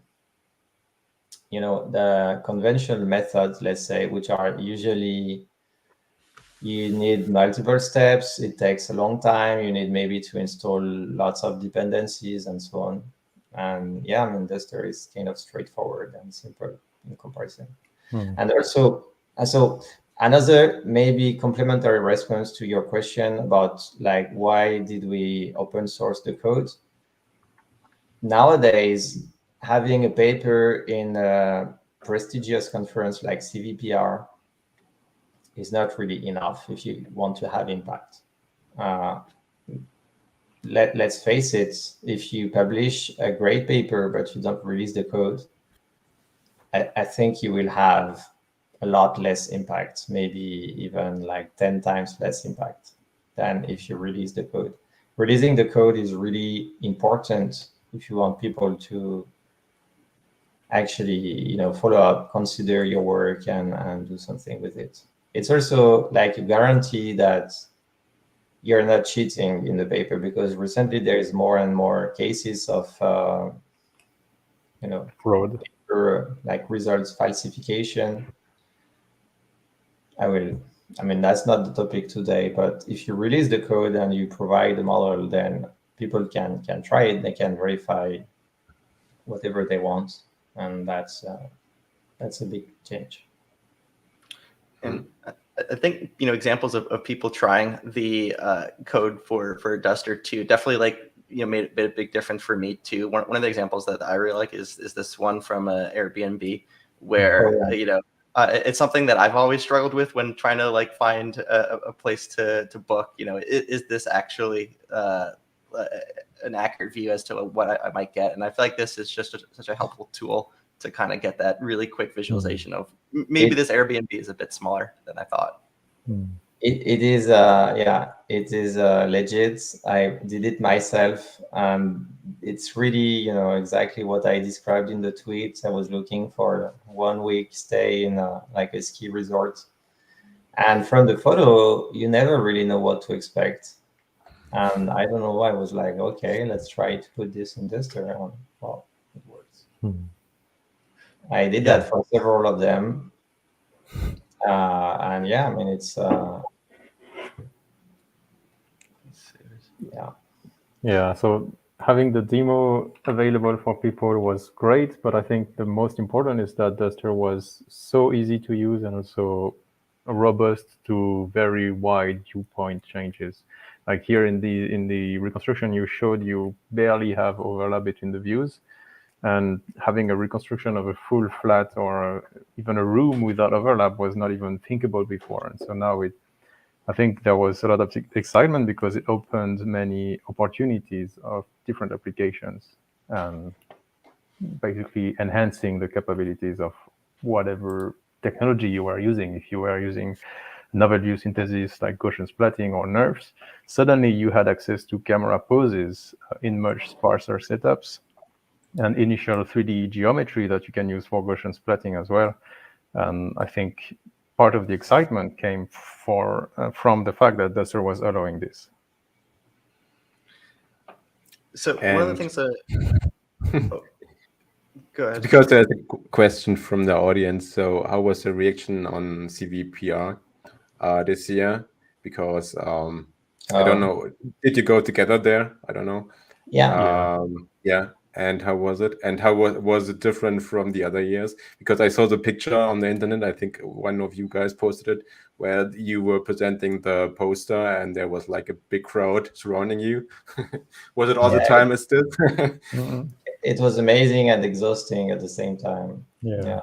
the conventional methods, let's say, which are usually you need multiple steps. It takes a long time. You need maybe to install lots of dependencies and so on. And yeah, I mean, DUSt3R is kind of straightforward and simple in comparison. And also, so another maybe complementary response to your question about like why did we open source the code? Nowadays, having a paper in a prestigious conference like CVPR is not really enough if you want to have impact. Let's face it, if you publish a great paper but you don't release the code, I think you will have a lot less impact, maybe even like 10 times less impact than if you release the code. Releasing the code is really important if you want people to actually, follow up, consider your work and do something with it. It's also like a guarantee that you're not cheating in the paper, because recently there is more and more cases of Fraud. paper, like results falsification. I mean, that's not the topic today, but if you release the code and you provide the model, then people can try it. They can verify whatever they want, and that's a big change. And I think examples of people trying the code for DUSt3R definitely made a big difference for me too. One of the examples that I really like is this one from Airbnb, where it's something that I've always struggled with when trying to find a place to book. Is this actually an accurate view as to what I might get? And I feel like this is just such a helpful tool to kind of get that really quick visualization of maybe this Airbnb is a bit smaller than I thought. It is it is legit. I did it myself. It's really exactly what I described in the tweet. I was looking for 1 week stay in a ski resort, and from the photo you never really know what to expect. And I don't know why I was like, okay, let's try to put this in DUSt3R, and well, it works. I did that for several of them. And I mean, it's so having the demo available for people was great, but I think the most important is that DUSt3R was so easy to use and also robust to very wide viewpoint changes. Like here in the reconstruction you showed, you barely have overlap between the views, and having a reconstruction of a full flat or even a room without overlap was not even thinkable before. And so now I think there was a lot of excitement because it opened many opportunities of different applications, and basically enhancing the capabilities of whatever technology you were using. If you were using novel view synthesis like Gaussian splatting or NURBS, suddenly you had access to camera poses in much sparser setups, and initial 3D geometry that you can use for Gaussian splatting as well. And I think part of the excitement came from the fact that DUSt3R was allowing this. So one of the things that... Go ahead. Because there's a question from the audience. So how was the reaction on CVPR this year? Because I don't know. Did you go together there? I don't know. Yeah. And how was it? And how was it different from the other years? Because I saw the picture on the internet. I think one of you guys posted it, where you were presenting the poster and there was like a big crowd surrounding you. Was it all the time as this? It was amazing and exhausting at the same time. Yeah.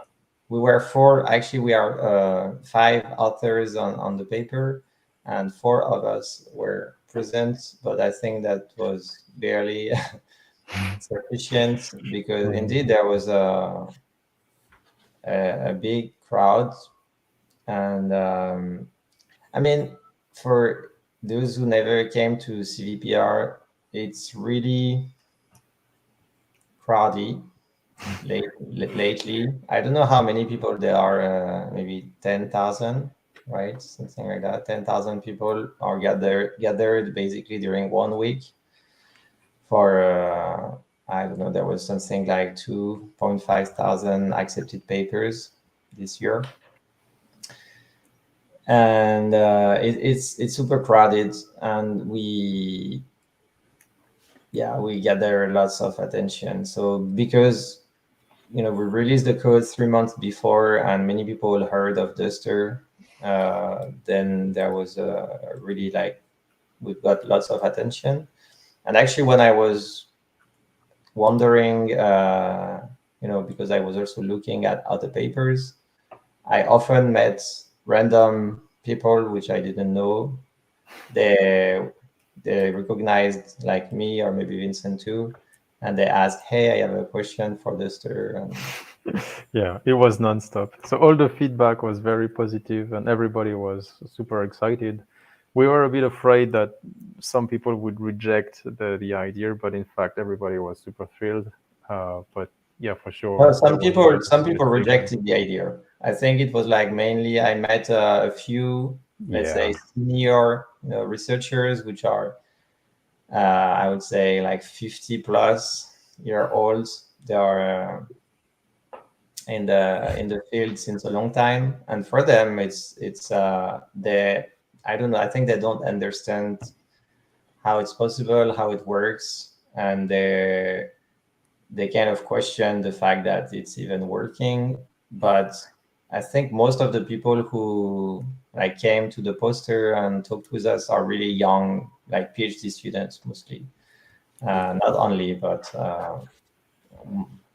We were four. Actually, we are 5 authors on the paper, and 4 of us were present. But I think that was barely sufficient, because indeed there was a big crowd. And I mean, for those who never came to CVPR, it's really crowdy lately. I don't know how many people there are, maybe 10,000, right? Something like that. 10,000 people are gathered basically during 1 week for, I don't know, there was something like 2.5 thousand accepted papers this year. And it's super crowded, and we gather lots of attention. So because we released the code 3 months before, and many people heard of DUSt3R, then there was really we've got lots of attention. And actually, when I was wondering, because I was also looking at other papers, I often met random people which I didn't know. They recognized like me, or maybe Vincent too, and they asked, "Hey, I have a question for DUSt3R." Yeah, it was nonstop. So all the feedback was very positive, and everybody was super excited. We were a bit afraid that some people would reject the idea, but in fact, everybody was super thrilled. But yeah, for sure. Well, some people rejected the idea. I think it was mainly I met a few let's say, senior researchers, which are, I would say, like 50-plus-year-olds. They are in the field since a long time, and for them, it's they, I don't know. I think they don't understand how it's possible, how it works, and they kind of question the fact that it's even working. But I think most of the people who like came to the poster and talked with us are really young, like PhD students mostly. Not only, but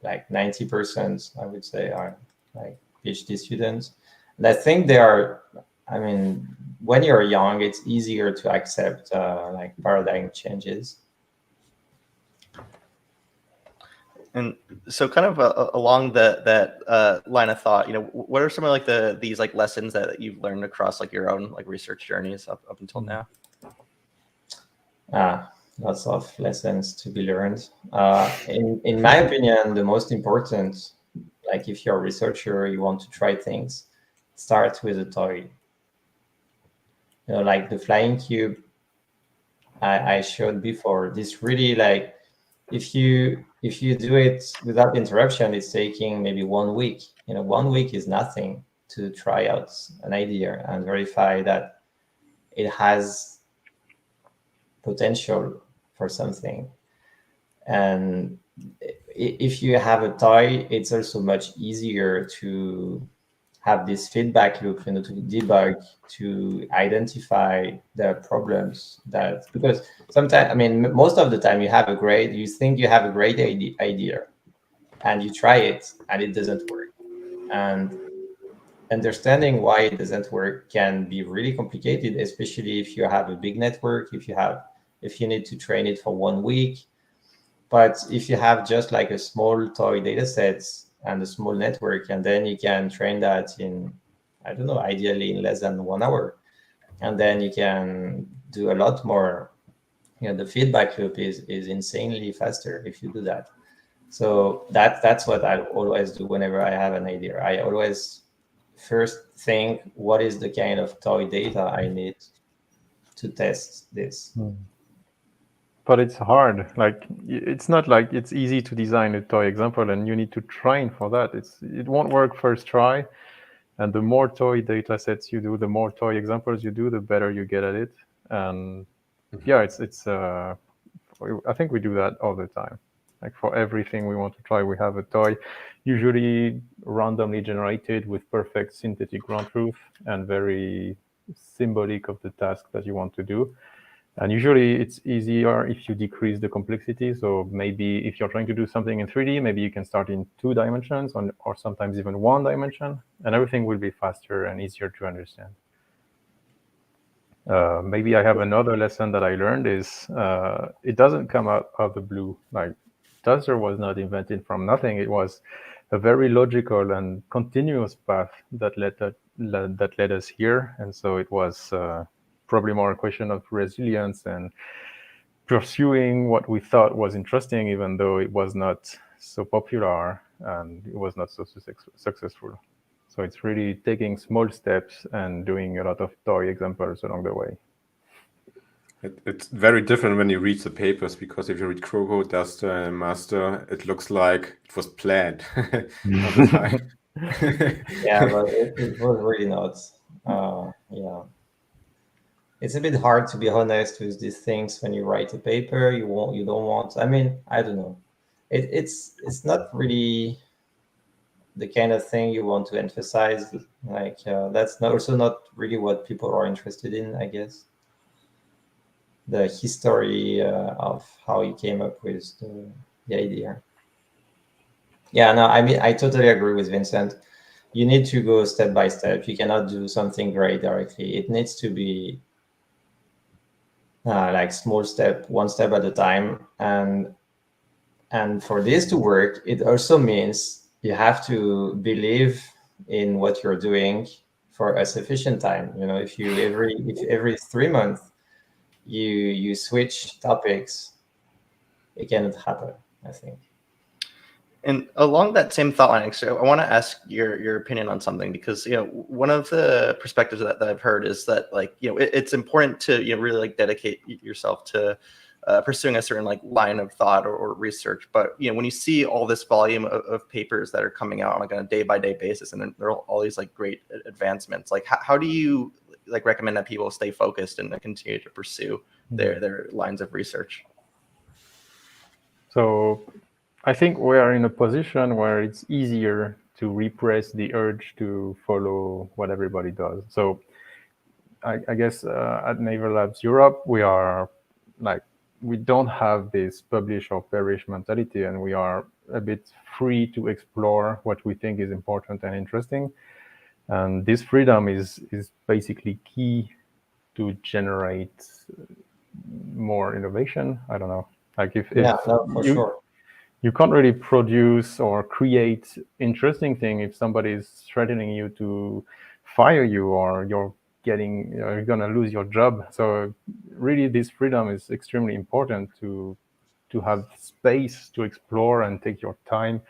like 90%, I would say, are like PhD students. And I think they are, I mean, when you're young, it's easier to accept like paradigm changes. And so, kind of along that line of thought, what are some of like these like lessons that you've learned across like your own like research journeys up until now? Lots of lessons to be learned. In my opinion, the most important, like if you're a researcher, you want to try things, start with a toy. Like the flying cube I showed before. This really, like, if you do it without interruption, it's taking maybe 1 week. 1 week is nothing to try out an idea and verify that it has potential for something. And if you have a toy, it's also much easier to have this feedback loop, to debug, to identify the problems that, because sometimes, I mean, most of the time you think you have a great idea and you try it and it doesn't work. And understanding why it doesn't work can be really complicated, especially if you have a big network, if you need to train it for 1 week. But if you have just like a small toy data sets and a small network, and then you can train that in, I don't know, ideally in less than 1 hour. And then you can do a lot more. The feedback loop is insanely faster if you do that. So that's what I always do whenever I have an idea. I always first think, what is the kind of toy data I need to test this? But it's hard. Like, it's not like it's easy to design a toy example and you need to train for that. It won't work first try. And the more toy data sets you do, the more toy examples you do, the better you get at it. And yeah, I think we do that all the time. Like for everything we want to try, we have a toy, usually randomly generated with perfect synthetic ground truth and very symbolic of the task that you want to do. And usually it's easier if you decrease the complexity. So maybe if you're trying to do something in 3D, maybe you can start in 2 dimensions or sometimes even 1 dimension, and everything will be faster and easier to understand. Maybe I have another lesson that I learned is it doesn't come out of the blue. Like DUSt3R was not invented from nothing. It was a very logical and continuous path that led us here. And so it was probably more a question of resilience and pursuing what we thought was interesting, even though it was not so popular and it was not so successful. So it's really taking small steps and doing a lot of toy examples along the way. It's very different when you read the papers, because if you read KOCO, DUSt3R and MASt3R, it looks like it was planned all the time. Yeah, but it was really not. Yeah. It's a bit hard, to be honest, with these things. When you write a paper, you don't want. I mean, I don't know. It's not really the kind of thing you want to emphasize. Like that's also not really what people are interested in, I guess. The history of how you came up with the idea. Yeah, no, I mean, I totally agree with Vincent. You need to go step by step. You cannot do something great directly. It needs to be like small step, 1 step at a time. And for this to work, it also means you have to believe in what you're doing for a sufficient time. If every 3 months you switch topics, it cannot happen, I think. And along that same thought line, so I want to ask your opinion on something, because one of the perspectives that I've heard is that it's important to really dedicate yourself to pursuing a certain line of thought or research. But when you see all this volume of papers that are coming out on a day-by-day basis, and then there are all these great advancements, how do you recommend that people stay focused and continue to pursue their lines of research? So I think we are in a position where it's easier to repress the urge to follow what everybody does. So I guess at Naval Labs Europe, we are we don't have this publish or perish mentality, and we are a bit free to explore what we think is important and interesting. And this freedom is basically key to generate more innovation. I don't know. For sure. You can't really produce or create interesting thing if somebody is threatening you to fire you, or you're gonna lose your job. So really, this freedom is extremely important to have space to explore and take your time,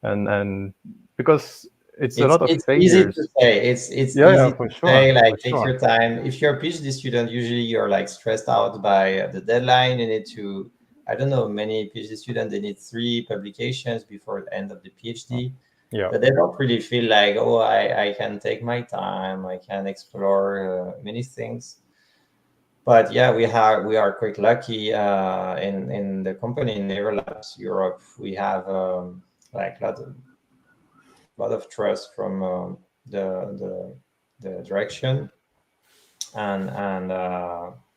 and because it's a lot of failures. Easy to say. It's easy to say, take your time. If you're a PhD student, usually you're stressed out by the deadline. You need to, I don't know, many PhD students, they need 3 publications before the end of the PhD. But they don't really feel I can take my time, I can explore many things. But yeah, we are quite lucky in the company in Naval Labs Europe. We have lot of trust from the direction and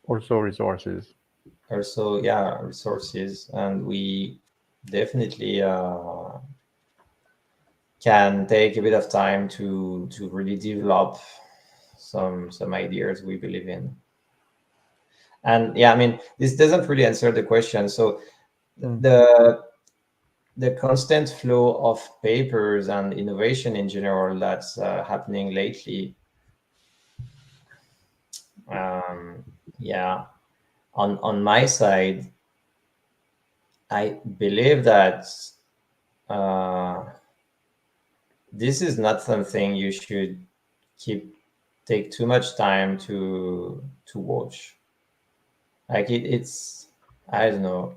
also resources. Resources, and we definitely can take a bit of time to really develop some ideas we believe in. And I mean, this doesn't really answer the question. So the constant flow of papers and innovation in general that's happening lately, on my side, I believe that this is not something you should take too much time to watch. It's I don't know.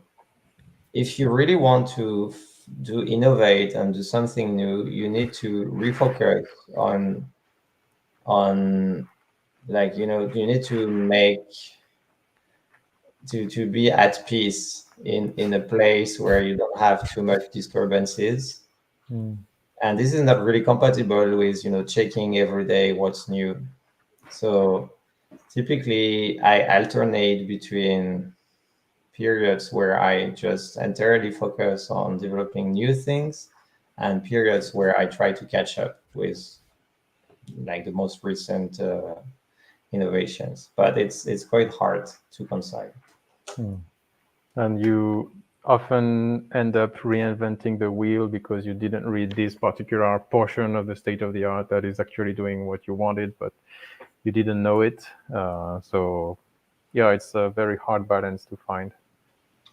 If you really want to innovate and do something new, you need to refocus on you need to be at peace in a place where you don't have too much disturbances. And this is not really compatible with checking every day what's new. So typically I alternate between periods where I just entirely focus on developing new things and periods where I try to catch up with the most recent innovations. But it's quite hard to concile. And you often end up reinventing the wheel because you didn't read this particular portion of the state of the art that is actually doing what you wanted, but you didn't know it. So yeah, it's a very hard balance to find.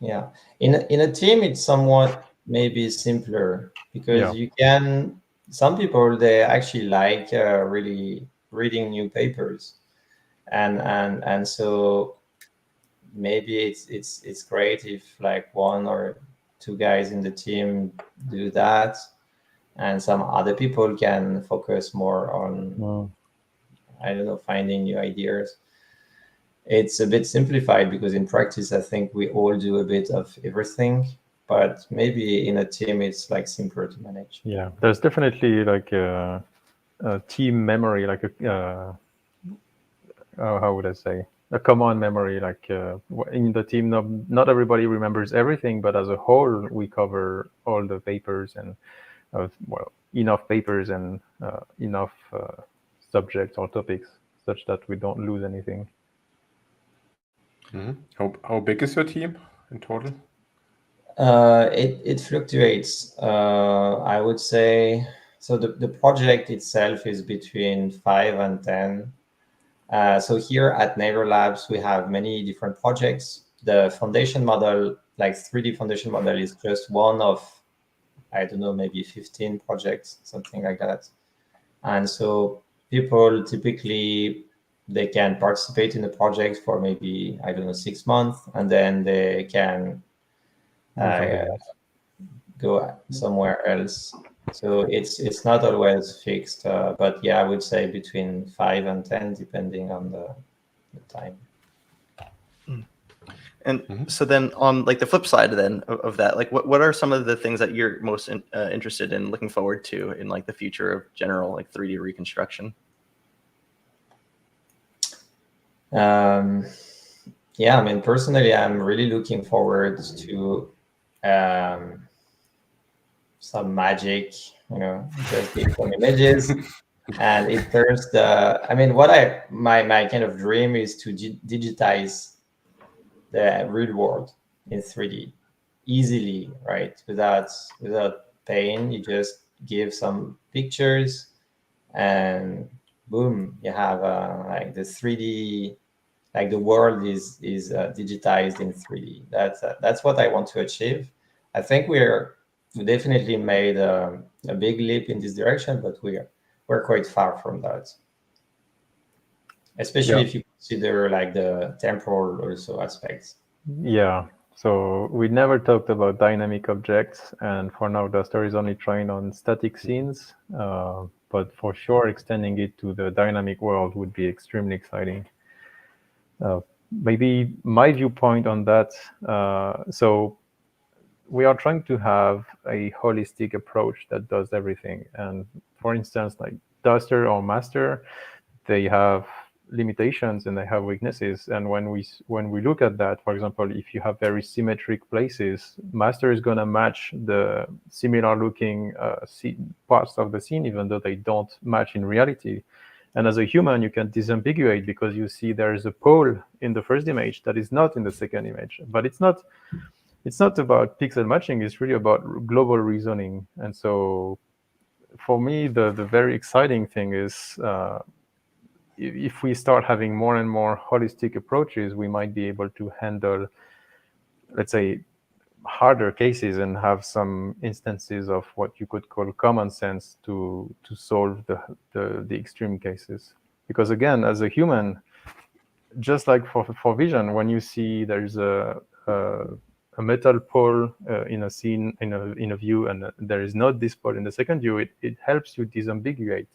Yeah, in a team, it's somewhat maybe simpler because you can. Some people, they actually like really reading new papers, and so maybe it's great if 1 or 2 guys in the team do that, and some other people can focus more on I don't know, finding new ideas. It's a bit simplified because in practice, I think we all do a bit of everything, but maybe in a team, it's simpler to manage. Yeah, there's definitely a team memory, how would I say, a common memory. In the team, not everybody remembers everything, but as a whole, we cover all the papers and enough papers and enough subjects or topics such that we don't lose anything. How big is your team in total? It fluctuates. I would say, so the project itself is between 5 and 10. So here at Naval Labs, we have many different projects. The foundation model, 3D foundation model, is just one of I don't know, maybe 15 projects, something like that. And so people typically, they can participate in the project for maybe, I don't know, 6 months, and then they can go somewhere else. So it's not always fixed, but yeah, I would say between 5 and 10, depending on the time. And so then on like the flip side then of that, like what are some of the things that you're most interested in, looking forward to in like the future of general like 3D reconstruction? Yeah, I mean, personally, I'm really looking forward to some magic, just give some images. And it turns I mean, my kind of dream is to digitize the real world in 3D easily, right? Without pain. You just give some pictures and boom, you have like the 3D, like the world is digitized in 3D. That's what I want to achieve. I think we definitely made a big leap in this direction, but we're quite far from that. Especially if you consider like the temporal also aspects. Yeah. So we never talked about dynamic objects, and for now, DUSt3R is only trained on static scenes. But for sure, extending it to the dynamic world would be extremely exciting. Maybe my viewpoint on that. So we are trying to have a holistic approach that does everything. And for instance, like DUSt3R or MASt3R, they have limitations and they have weaknesses. And when we look at that, for example, if you have very symmetric places, MASt3R is going to match the similar looking parts of the scene, even though they don't match in reality. And as a human, you can disambiguate because you see there is a pole in the first image that is not in the second image. But it's not about pixel matching. It's really about global reasoning. And so for me, the very exciting thing is if we start having more and more holistic approaches, we might be able to handle, let's say, harder cases and have some instances of what you could call common sense to solve the extreme cases. Because again, as a human, just like for vision, when you see there's a metal pole in a scene, in a view, and there is not this pole in the second view, it helps you disambiguate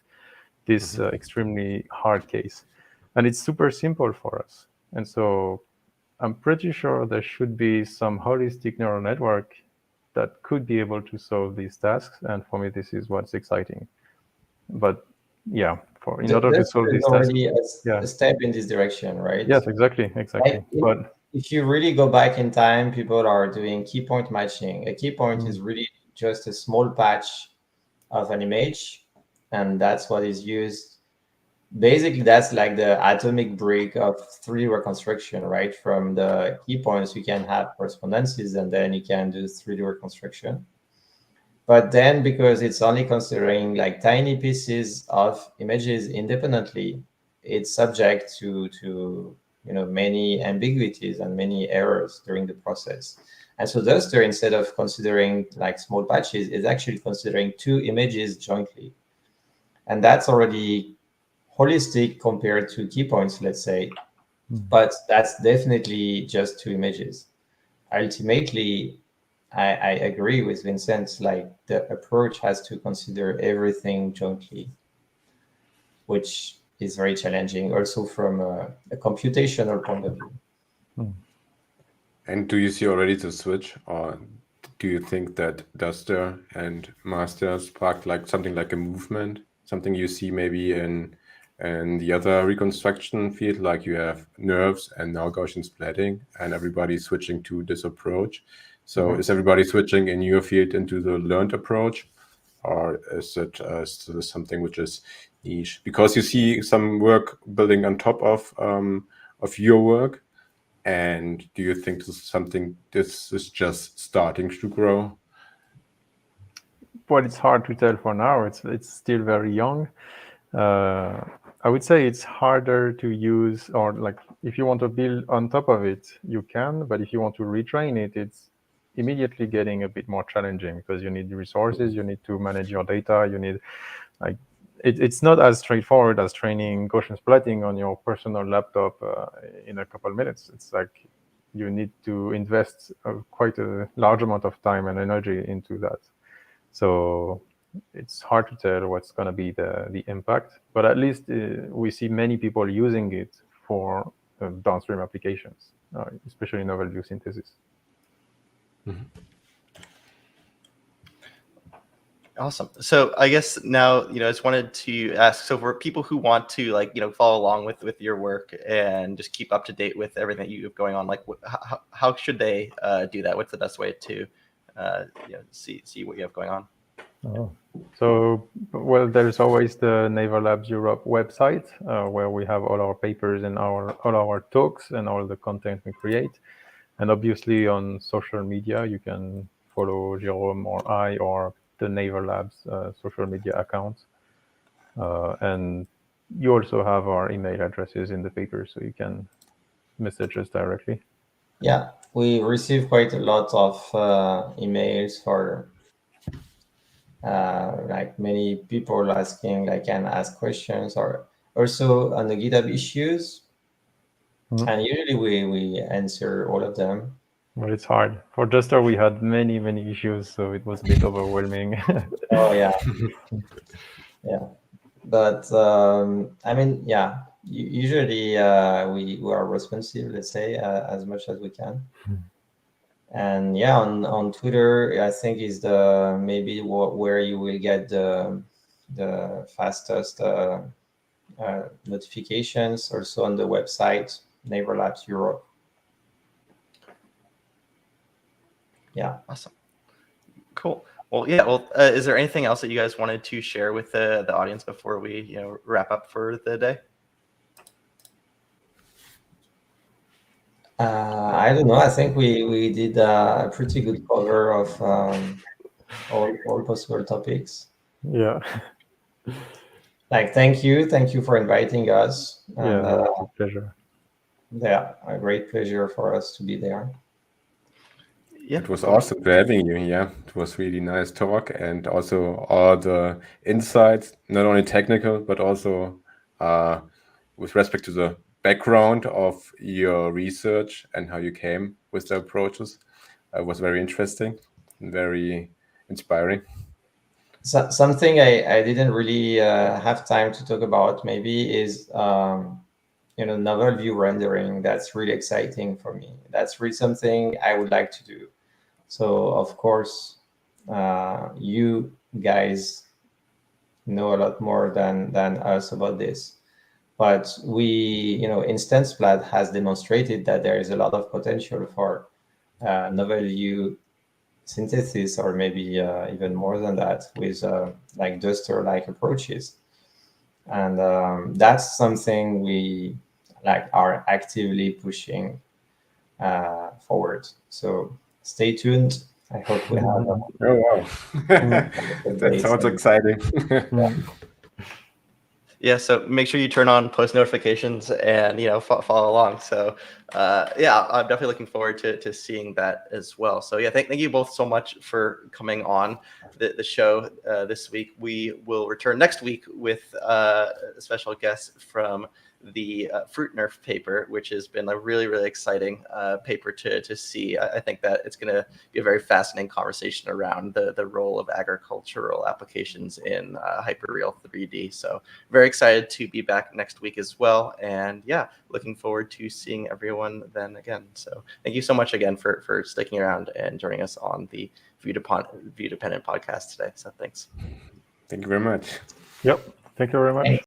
this extremely hard case. And it's super simple for us. And so I'm pretty sure there should be some holistic neural network that could be able to solve these tasks. And for me, this is what's exciting. But yeah, in order to solve these tasks, a step in this direction, right? Yes, exactly. But if you really go back in time, people are doing key point matching. A key point is really just a small patch of an image, and that's what is used. Basically, that's like the atomic brick of 3D reconstruction, right? From the key points, you can have correspondences, and then you can do 3D reconstruction. But then, because it's only considering like tiny pieces of images independently, it's subject to many ambiguities and many errors during the process. And so DUSt3R, instead of considering like small patches, is actually considering 2 images jointly. And that's already holistic compared to key points, let's say. But that's definitely just 2 images. Ultimately, I agree with Vincent, like the approach has to consider everything jointly, which is very challenging also from a computational point of view. And do you see already the switch, or do you think that DUSt3R and MASt3R sparked like something like a movement, something you see maybe in the other reconstruction field, like you have nerves and now Gaussian splatting, and everybody's switching to this approach? So is everybody switching in your field into the learned approach, or is it still something which is niche? Because you see some work building on top of your work. And do you think this is just starting to grow? Well, it's hard to tell for now. It's still very young. I would say it's harder to use, or like if you want to build on top of it, you can. But if you want to retrain it, immediately getting a bit more challenging because you need resources, you need to manage your data, you need it's not as straightforward as training Gaussian splatting on your personal laptop in a couple of minutes. It's like you need to invest quite a large amount of time and energy into that. So it's hard to tell what's going to be the impact, but at least we see many people using it for downstream applications, especially novel view synthesis. Mm-hmm. Awesome. So I guess now, I just wanted to ask, so for people who want to follow along with your work and just keep up to date with everything that you have going on, like how should they do that? What's the best way to see what you have going on? Oh. So, well, there's always the Naval Labs Europe website where we have all our papers and all our talks and all the content we create. And obviously on social media, you can follow Jérome or I or the Naval Labs social media accounts. And you also have our email addresses in the paper, so you can message us directly. Yeah, we receive quite a lot of emails for many people asking, can ask questions, or also on the GitHub issues. Mm-hmm. And usually we answer all of them. Well, it's hard. For DUSt3R, we had many issues, so it was a bit overwhelming. Oh, yeah. Yeah. But, usually we are responsive, let's say, as much as we can. And yeah, on Twitter, I think is maybe where you will get the fastest notifications. Also on the website, Naval Labs Europe. Yeah. Awesome. Cool. Well, yeah. Well, is there anything else that you guys wanted to share with the audience before we wrap up for the day? I don't know. I think we did a pretty good cover of all possible topics. Yeah. Thank you for inviting us. And, yeah, it's a pleasure. Yeah, a great pleasure for us to be there. Yeah. It was awesome having you here. It was really nice talk, and also all the insights, not only technical, but also with respect to the background of your research and how you came with the approaches. It was very interesting and very inspiring. So, something I didn't really have time to talk about maybe is novel view rendering. That's really exciting for me. That's really something I would like to do. So of course, you guys know a lot more than us about this. But Instant Splat has demonstrated that there is a lot of potential for novel view synthesis, or maybe even more than that, with DUSt3R-like approaches. And that's something we are actively pushing forward. So stay tuned. I hope we have. Oh wow, that sounds exciting. Yeah, so make sure you turn on post notifications and follow along. So yeah, I'm definitely looking forward to seeing that as well. So yeah, thank you both so much for coming on the show this week. We will return next week with a special guest from the fruit nerf paper, which has been a really exciting paper to see. I think that it's going to be a very fascinating conversation around the role of agricultural applications in hyperreal 3D. So very excited to be back next week as well. And yeah, looking forward to seeing everyone then again. So thank you so much again for sticking around and joining us on the View Dependent podcast today. So thanks. Thank you very much. Yep. Thank you very much.